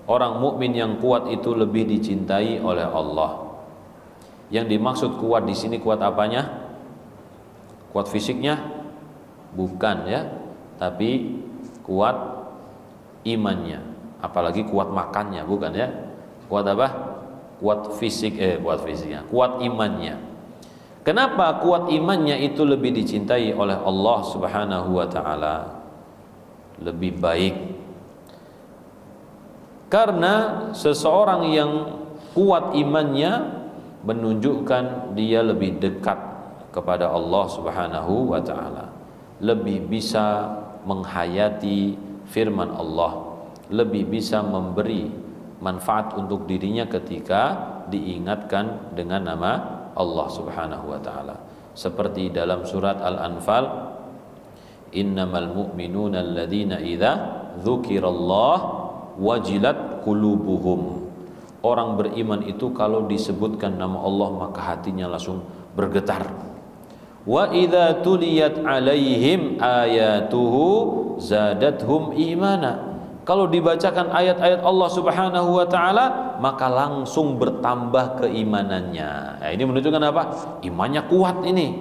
Orang mukmin yang kuat itu lebih dicintai oleh Allah. Yang dimaksud kuat di sini kuat apanya? Kuat fisiknya? Bukan, ya, tapi kuat imannya, apalagi kuat makannya, bukan, ya. Kuat apa? Kuat fisiknya, kuat imannya. Kenapa kuat imannya itu lebih dicintai oleh Allah Subhanahu wa taala? Lebih baik. Karena seseorang yang kuat imannya menunjukkan dia lebih dekat kepada Allah Subhanahu wa taala. Lebih bisa menghayati firman Allah, lebih bisa memberi manfaat untuk dirinya ketika diingatkan dengan nama Allah Subhanahu wa taala. seperti dalam surat Al-Anfal, innamal mu'minuna alladzina idza dzukirallah wajilat qulubuhum. Orang beriman itu kalau disebutkan nama Allah maka hatinya langsung bergetar. Wa idza tuliyat alaihim ayatuhu zadathum imana. Kalau dibacakan ayat-ayat Allah Subhanahu wa taala maka langsung bertambah keimanannya. Nah, ini menunjukkan apa? Imannya kuat ini.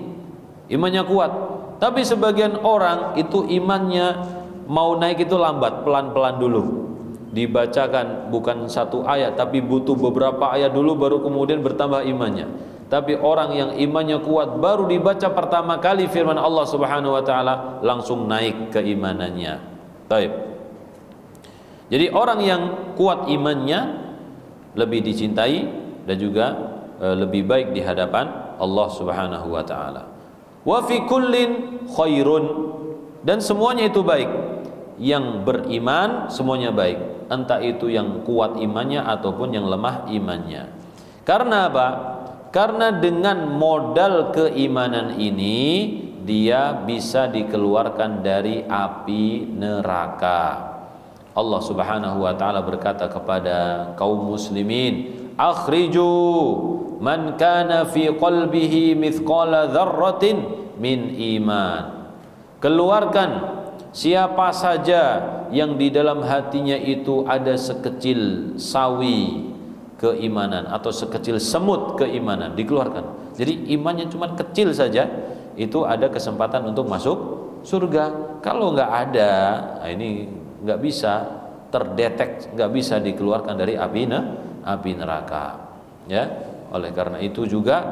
Imannya kuat. Tapi sebagian orang itu imannya mau naik itu lambat, pelan-pelan dulu. Dibacakan bukan satu ayat tapi butuh beberapa ayat dulu baru kemudian bertambah imannya. Tapi orang yang imannya kuat baru dibaca pertama kali firman Allah Subhanahu wa taala langsung naik keimanannya. Baik. Jadi orang yang kuat imannya lebih dicintai dan juga lebih baik di hadapan Allah Subhanahu wa taala. Wa fi kullin khairun, dan semuanya itu baik. Yang beriman semuanya baik, entah itu yang kuat imannya ataupun yang lemah imannya. Karena apa? Karena dengan modal keimanan ini dia bisa dikeluarkan dari api neraka. Allah Subhanahu wa taala berkata kepada kaum muslimin, akhriju man kana fi qalbihi mithqala dzarratin min iman. Keluarkan siapa saja yang di dalam hatinya itu ada sekecil sawi keimanan atau sekecil semut keimanan, dikeluarkan. Jadi imannya cuma kecil saja itu ada kesempatan untuk masuk surga. Kalau nggak ada, nah ini nggak bisa terdetek, nggak bisa dikeluarkan dari api neraka. Ya, oleh karena itu juga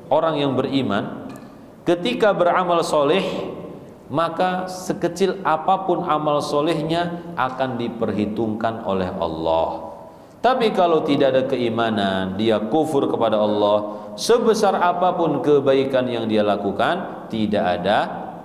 orang yang beriman ketika beramal soleh maka sekecil apapun amal solehnya akan diperhitungkan oleh Allah. Tapi kalau tidak ada keimanan, dia kufur kepada Allah, sebesar apapun kebaikan yang dia lakukan tidak ada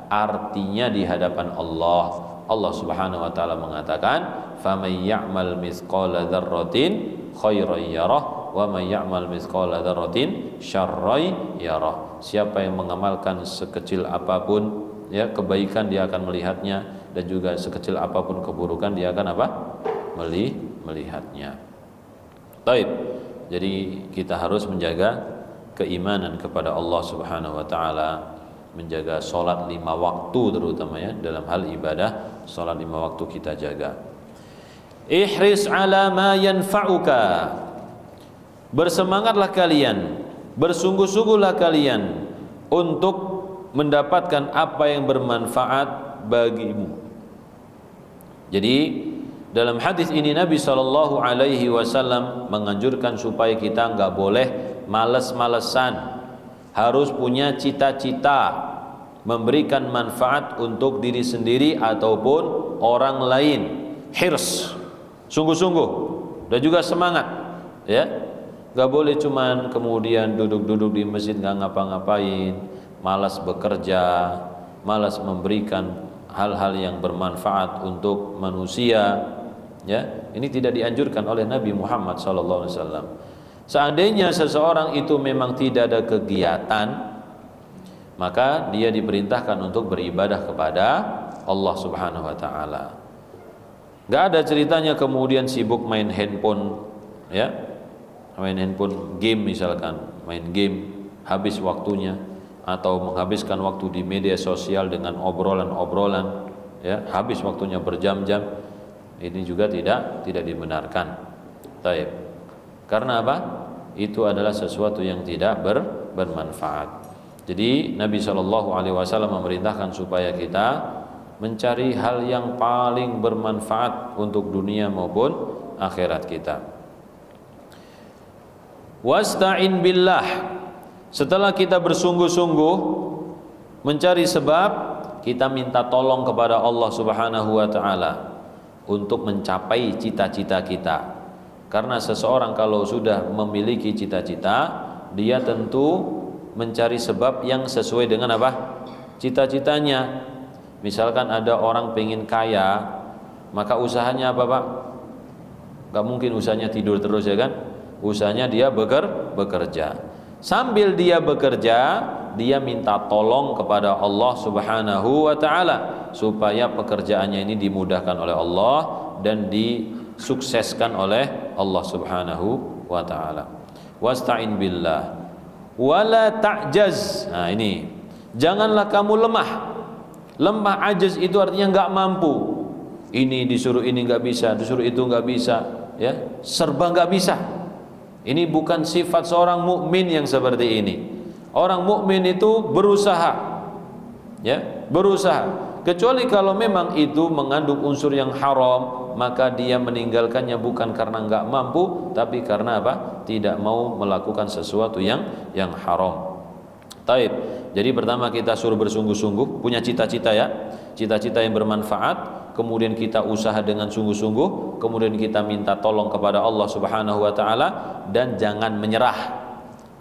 artinya di hadapan Allah. Allah Subhanahu wa taala mengatakan, "Faman ya'mal mithqala dzarratin khairan yarah wa man ya'mal mithqala dzarratin syarran yarah." Siapa yang mengamalkan sekecil apapun ya kebaikan dia akan melihatnya, dan juga sekecil apapun keburukan dia akan apa? Melihatnya. Baik. Jadi kita harus menjaga keimanan kepada Allah Subhanahu wa taala, menjaga sholat 5 waktu terutama ya, dalam hal ibadah sholat 5 waktu kita jaga. Ihris ala ma yanfa'uka. Bersemangatlah kalian, bersungguh-sungguhlah kalian untuk mendapatkan apa yang bermanfaat bagimu. Jadi dalam hadis ini Nabi SAW menganjurkan supaya kita nggak boleh males-malesan, harus punya cita-cita memberikan manfaat untuk diri sendiri ataupun orang lain. Hirs, sungguh-sungguh dan juga semangat, ya. Nggak boleh cuman kemudian duduk-duduk di masjid nggak ngapa-ngapain, malas bekerja, malas memberikan hal-hal yang bermanfaat untuk manusia. Ya, ini tidak dianjurkan oleh Nabi Muhammad SAW. Seandainya seseorang itu memang tidak ada kegiatan, maka dia diperintahkan untuk beribadah kepada Allah Subhanahu wa taala. Gak ada ceritanya kemudian sibuk main handphone, ya. Main handphone game misalkan, main game habis waktunya, atau menghabiskan waktu di media sosial dengan obrolan-obrolan, ya, habis waktunya berjam-jam. Ini juga tidak dibenarkan. Taib. Karena apa? Itu adalah sesuatu yang tidak bermanfaat. Jadi Nabi SAW memerintahkan supaya kita mencari hal yang paling bermanfaat untuk dunia maupun akhirat kita. Wasta'in billah. Setelah kita bersungguh-sungguh mencari sebab, kita minta tolong kepada Allah Subhanahu wa taala untuk mencapai cita-cita kita. Karena seseorang kalau sudah memiliki cita-cita, dia tentu mencari sebab yang sesuai dengan apa? Cita-citanya. Misalkan ada orang pengen kaya, maka usahanya apa, Pak? Gak mungkin usahanya tidur terus, ya kan? Usahanya dia bekerja. Sambil dia bekerja, dia minta tolong kepada Allah Subhanahu wa taala supaya pekerjaannya ini dimudahkan oleh Allah dan disukseskan oleh Allah Subhanahu wa taala. Wasta'in billah wala ta'jaz. Nah, ini. Janganlah kamu lemah. Lemah, ajaz itu artinya enggak mampu. Ini disuruh ini enggak bisa, disuruh itu enggak bisa, ya. Serba enggak bisa. Ini bukan sifat seorang mukmin yang seperti ini. Orang mukmin itu berusaha, ya, berusaha. Kecuali kalau memang itu mengandung unsur yang haram, maka dia meninggalkannya bukan karena enggak mampu, tapi karena apa? Tidak mau melakukan sesuatu yang haram. Taib. Jadi pertama kita suruh bersungguh-sungguh, punya cita-cita ya, cita-cita yang bermanfaat. Kemudian kita usaha dengan sungguh-sungguh, kemudian kita minta tolong kepada Allah Subhanahu wa taala, dan jangan menyerah.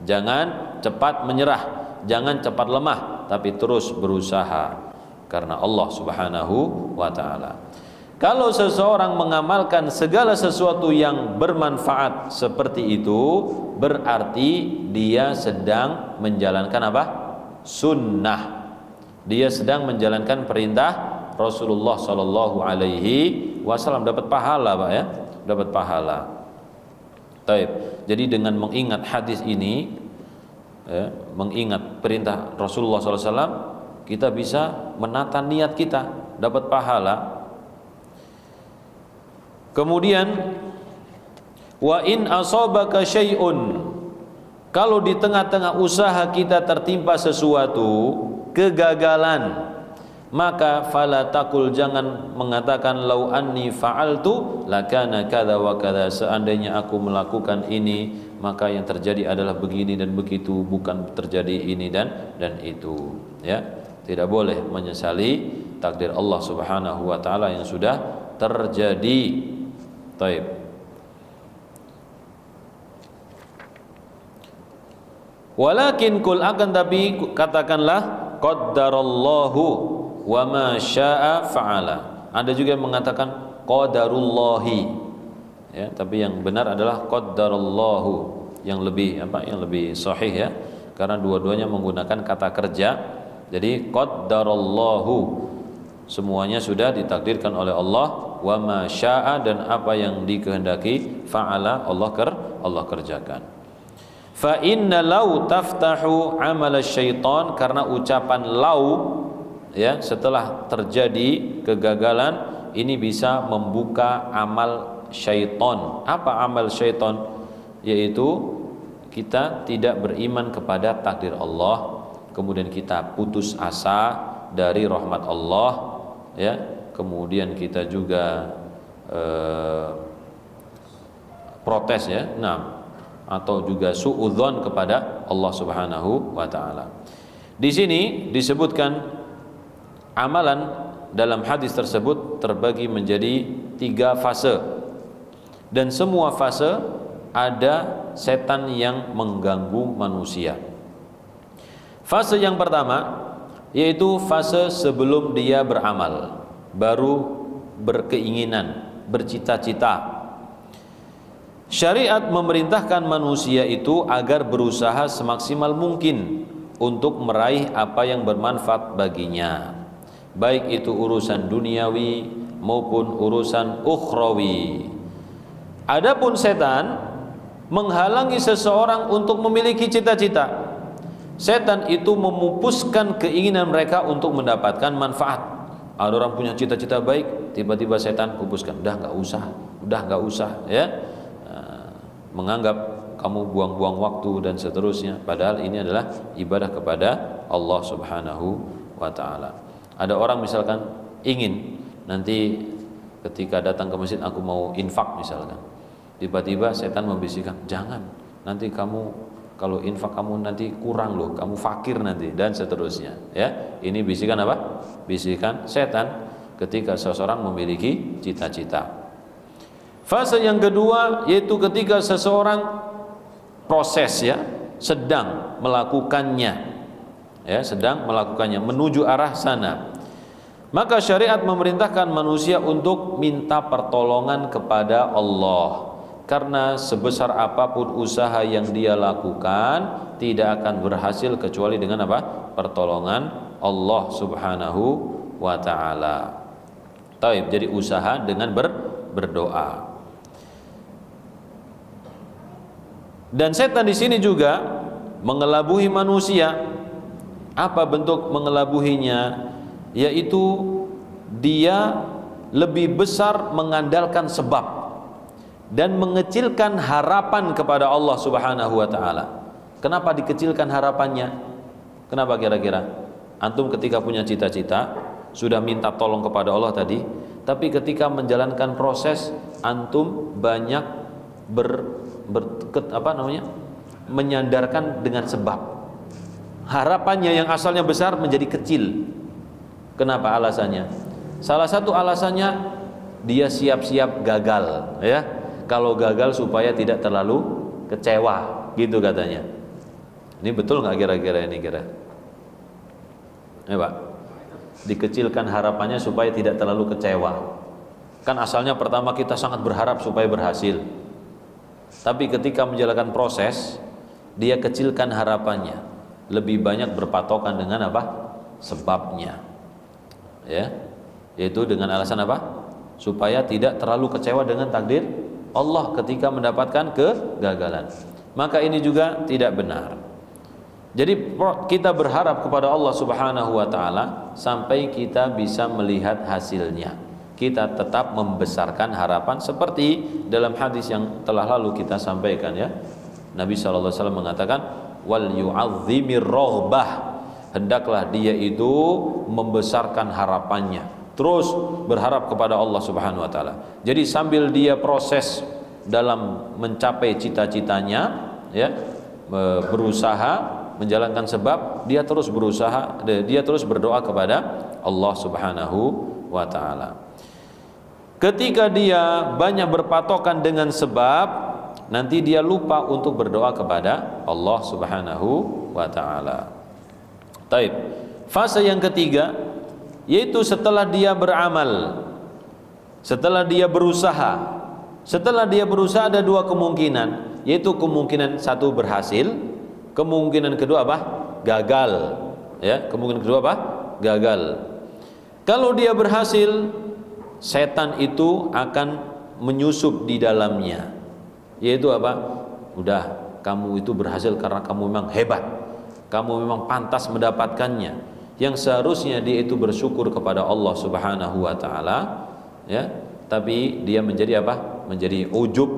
Jangan cepat menyerah, jangan cepat lemah, tapi terus berusaha karena Allah Subhanahu wa taala. Kalau seseorang mengamalkan segala sesuatu yang bermanfaat seperti itu, berarti dia sedang menjalankan apa? Sunnah. Dia sedang menjalankan perintah Rasulullah Sallallahu Alaihi Wasallam, dapat pahala, Pak ya, dapat pahala. Taib. Jadi dengan mengingat hadis ini, ya, mengingat perintah Rasulullah Sallallahu Alaihi Wasallam, kita bisa menata niat kita, dapat pahala. Kemudian, wa in asabaka syai'un, kalau di tengah-tengah usaha kita tertimpa sesuatu kegagalan, maka fala taqul, jangan mengatakan lau anni fa'altu lakana kadza wa kadza, seandainya aku melakukan ini maka yang terjadi adalah begini dan begitu, bukan terjadi ini dan itu, ya. Tidak boleh menyesali takdir Allah Subhanahu wa taala yang sudah terjadi. Taib. Walakin kul, akan tapi katakanlah qaddarallahu wa ma syaa fa'ala. Ada juga yang mengatakan qadarullahi, ya, tapi yang benar adalah qaddarallahu, yang lebih apa, yang lebih sahih ya, karena dua-duanya menggunakan kata kerja. Jadi qaddarallahu, semuanya sudah ditakdirkan oleh Allah, wa ma syaa, dan apa yang dikehendaki, fa'ala, Allah kerjakan. Fa inna lau taftahu amal syaitan, karena ucapan lau, ya, setelah terjadi kegagalan ini bisa membuka amal syaitan. Apa amal syaitan? Yaitu kita tidak beriman kepada takdir Allah, kemudian kita putus asa dari rahmat Allah, ya. Kemudian kita juga protes, ya, nah, atau juga suudzon kepada Allah Subhanahu wa taala. Di sini disebutkan amalan dalam hadis tersebut terbagi menjadi 3 fase, dan semua fase ada setan yang mengganggu manusia. Fase yang pertama yaitu fase sebelum dia beramal, baru berkeinginan, bercita-cita. Syariat memerintahkan manusia itu agar berusaha semaksimal mungkin untuk meraih apa yang bermanfaat baginya, baik itu urusan duniawi maupun urusan ukhrawi. Adapun setan menghalangi seseorang untuk memiliki cita-cita. Setan itu memupuskan keinginan mereka untuk mendapatkan manfaat. Ada orang punya cita-cita baik, tiba-tiba setan pupuskan, udah nggak usah, ya. Menganggap kamu buang-buang waktu dan seterusnya, padahal ini adalah ibadah kepada Allah Subhanahu wa taala. Ada orang misalkan ingin nanti ketika datang ke masjid aku mau infak misalkan, tiba-tiba setan membisikkan, jangan, nanti kamu kalau infak kamu nanti kurang loh, kamu fakir nanti, dan seterusnya, ya. Ini bisikan apa? Bisikan setan ketika seseorang memiliki cita-cita. Fase yang kedua yaitu ketika seseorang proses, ya, sedang melakukannya, ya, sedang melakukannya menuju arah sana. Maka syariat memerintahkan manusia untuk minta pertolongan kepada Allah, karena sebesar apapun usaha yang dia lakukan tidak akan berhasil kecuali dengan apa? Pertolongan Allah Subhanahu wa taala. Taib, jadi usaha dengan berdoa. Dan setan di sini juga mengelabuhi manusia. Apa bentuk mengelabuhinya? Yaitu dia lebih besar mengandalkan sebab dan mengecilkan harapan kepada Allah Subhanahu wa taala. Kenapa dikecilkan harapannya? Kenapa kira-kira? Antum ketika punya cita-cita sudah minta tolong kepada Allah tadi, tapi ketika menjalankan proses antum banyak menyandarkan dengan sebab. Harapannya yang asalnya besar menjadi kecil. Kenapa alasannya? Salah satu alasannya dia siap-siap gagal, ya. Kalau gagal supaya tidak terlalu kecewa, gitu katanya. Ini betul nggak kira-kira ini kira? Ya Pak, dikecilkan harapannya supaya tidak terlalu kecewa. Kan asalnya pertama kita sangat berharap supaya berhasil. Tapi ketika menjalankan proses, dia kecilkan harapannya. Lebih banyak berpatokan dengan apa? Sebabnya. Ya, yaitu dengan alasan apa? Supaya tidak terlalu kecewa dengan takdir Allah ketika mendapatkan kegagalan. Maka ini juga tidak benar. Jadi kita berharap kepada Allah Subhanahu wa taala sampai kita bisa melihat hasilnya. Kita tetap membesarkan harapan seperti dalam hadis yang telah lalu kita sampaikan, ya. Nabi sallallahu alaihi wasallam mengatakan wal yu'azzimir raghbah. Hendaklah dia itu membesarkan harapannya, terus berharap kepada Allah Subhanahu wa taala. Jadi sambil dia proses dalam mencapai cita-citanya, ya, berusaha menjalankan sebab, dia terus berusaha, dia terus berdoa kepada Allah Subhanahu wa taala. Ketika dia banyak berpatokan dengan sebab, nanti dia lupa untuk berdoa kepada Allah Subhanahu wa taala. Taib. Fase yang ketiga yaitu setelah dia beramal, setelah dia berusaha. Setelah dia berusaha ada dua kemungkinan, yaitu kemungkinan satu berhasil, kemungkinan kedua apa? Gagal. Ya, kemungkinan kedua apa? Gagal. Kalau dia berhasil, setan itu akan menyusup di dalamnya. Yaitu apa? Udah, kamu itu berhasil karena kamu memang hebat. Kamu memang pantas mendapatkannya. Yang seharusnya dia itu bersyukur kepada Allah Subhanahu wa taala, ya. Tapi dia menjadi apa? Menjadi ujub,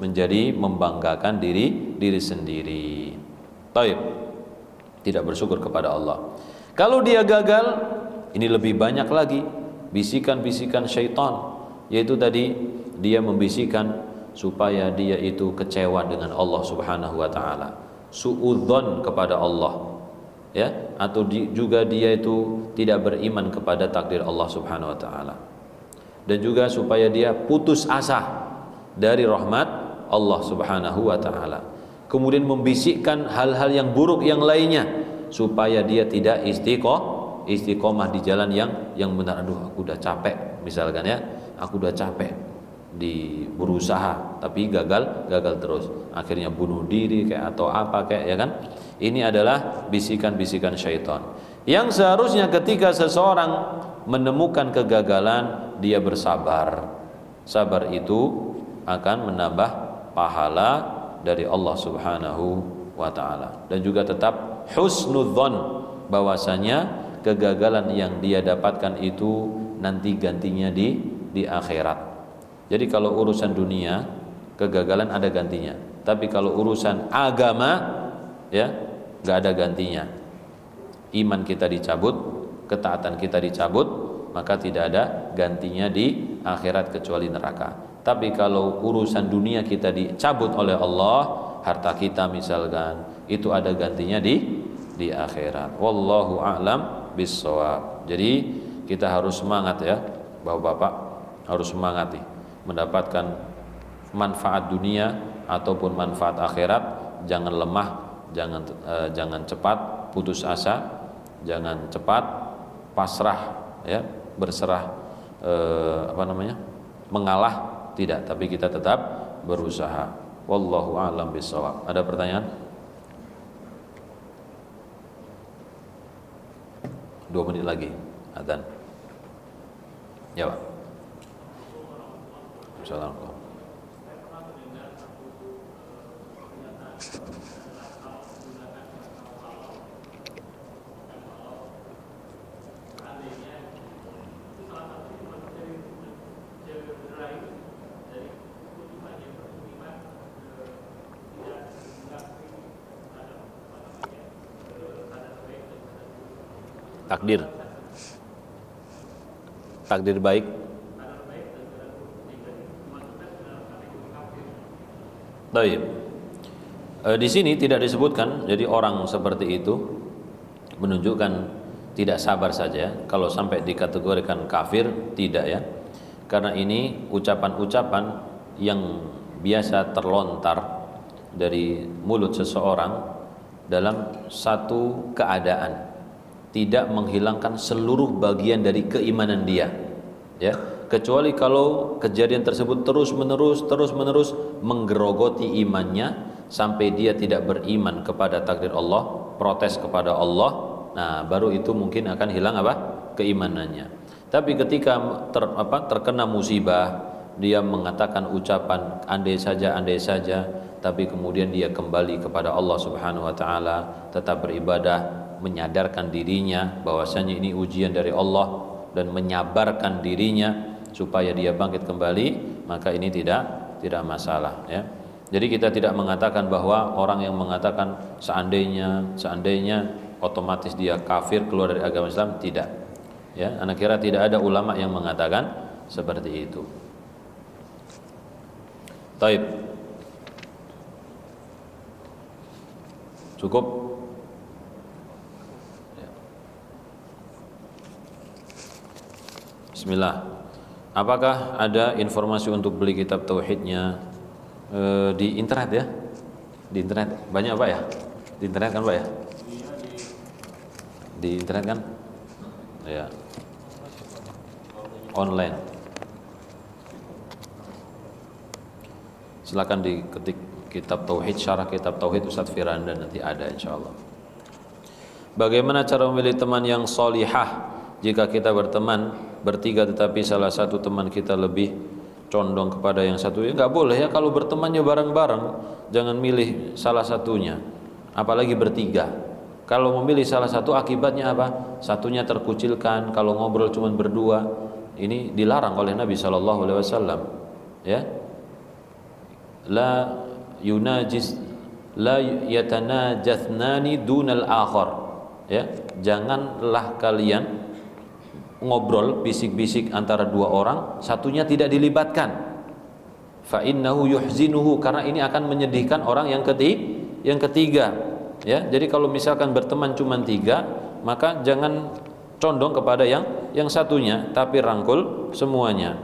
menjadi membanggakan diri sendiri. Taib. Tidak bersyukur kepada Allah. Kalau dia gagal, ini lebih banyak lagi bisikan-bisikan syaitan, yaitu tadi dia membisikkan supaya dia itu kecewa dengan Allah Subhanahu wa taala, suudzon kepada Allah, ya, atau juga dia itu tidak beriman kepada takdir Allah Subhanahu wa taala, dan juga supaya dia putus asa dari rahmat Allah Subhanahu wa taala. Kemudian membisikkan hal-hal yang buruk yang lainnya supaya dia tidak istiqomah di jalan yang benar. Aduh, aku udah capek misalkan, ya, aku udah capek berusaha tapi gagal terus, akhirnya bunuh diri kayak atau apa kayak, ya kan. Ini adalah bisikan-bisikan syaitan yang seharusnya ketika seseorang menemukan kegagalan dia bersabar. Sabar itu akan menambah pahala dari Allah Subhanahu wa taala, dan juga tetap husnudzon bahwasanya kegagalan yang dia dapatkan itu nanti gantinya di akhirat. Jadi kalau urusan dunia kegagalan ada gantinya, tapi kalau urusan agama, ya, nggak ada gantinya. Iman kita dicabut, ketaatan kita dicabut, maka tidak ada gantinya di akhirat kecuali neraka. Tapi kalau urusan dunia kita dicabut oleh Allah, harta kita misalkan, itu ada gantinya di akhirat. Wallahu a'lam bissawab. Jadi kita harus semangat, ya, Bapak-bapak harus semangat nih, mendapatkan manfaat dunia ataupun manfaat akhirat. Jangan lemah, jangan cepat putus asa, jangan cepat pasrah, ya, berserah, mengalah, tidak, tapi kita tetap berusaha. Wallahu a'lam bishawab. Ada pertanyaan? 2 menit lagi adzan. Ya, Pak. Assalamualaikum. Takdir baik. Baik. Di sini tidak disebutkan, jadi orang seperti itu menunjukkan tidak sabar saja. Kalau sampai dikategorikan kafir, tidak ya. Karena ini ucapan-ucapan yang biasa terlontar dari mulut seseorang dalam satu keadaan, tidak menghilangkan seluruh bagian dari keimanan dia, ya, kecuali kalau kejadian tersebut terus menerus menggerogoti imannya sampai dia tidak beriman kepada takdir Allah, protes kepada Allah. Nah, baru itu mungkin akan hilang keimanannya. Tapi ketika terkena musibah, dia mengatakan ucapan andai saja, tapi kemudian dia kembali kepada Allah Subhanahu wa taala, tetap beribadah, menyadarkan dirinya bahwasanya ini ujian dari Allah dan menyabarkan dirinya supaya dia bangkit kembali, maka ini tidak masalah ya. Jadi kita tidak mengatakan bahwa orang yang mengatakan seandainya otomatis dia kafir, keluar dari agama Islam, tidak. Ya, anak kira tidak ada ulama yang mengatakan seperti itu. Taib. Cukup? Bismillah. Apakah ada informasi untuk beli kitab tauhidnya di internet ya? Di internet banyak Pak ya? Di internet kan Pak ya? Di internet kan? Ya. Online. Silakan diketik kitab tauhid, syarah kitab tauhid Ustadz Firanda, nanti ada insyaallah. Bagaimana cara memilih teman yang solihah jika kita berteman bertiga tetapi salah satu teman kita lebih condong kepada yang satu? Ya nggak boleh ya, kalau bertemannya bareng-bareng jangan milih salah satunya, apalagi bertiga. Kalau memilih salah satu akibatnya apa? Satunya terkucilkan. Kalau ngobrol cuma berdua, ini dilarang oleh Nabi SAW ya. La yatanajatsnani dunal akhar, ya, janganlah kalian ngobrol bisik-bisik antara dua orang, satunya tidak dilibatkan. Fa innahu yuhzinuhu, karena ini akan menyedihkan orang yang ketiga. Ya, jadi kalau misalkan berteman cuma tiga, maka jangan condong kepada yang satunya, tapi rangkul semuanya.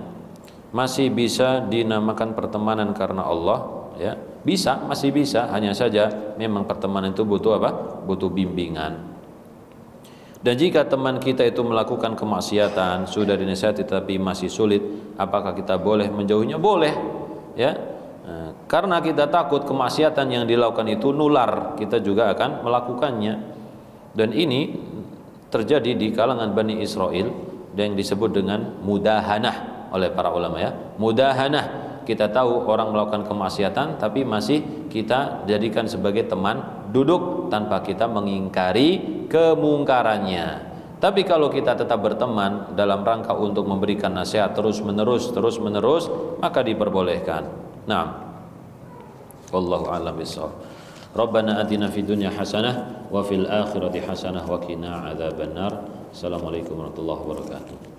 Masih bisa dinamakan pertemanan karena Allah, ya. Bisa, masih bisa, hanya saja memang pertemanan itu butuh apa? Butuh bimbingan. Dan jika teman kita itu melakukan kemaksiatan, sudah dinasihati tapi masih sulit, apakah kita boleh menjauhinya? Boleh, ya. Karena kita takut kemaksiatan yang dilakukan itu nular, kita juga akan melakukannya. Dan ini terjadi di kalangan Bani Israel yang disebut dengan mudahanah oleh para ulama ya. Mudahanah, kita tahu orang melakukan kemaksiatan tapi masih kita jadikan sebagai teman duduk tanpa kita mengingkari kemungkarannya. Tapi kalau kita tetap berteman dalam rangka untuk memberikan nasihat terus menerus, maka diperbolehkan. Nah, wallahu a'lam bishawab. Rabbana atina fid dunya hasanah wa fil akhirati hasanah wa qina adzabannar. Assalamualaikum warahmatullahi wabarakatuh.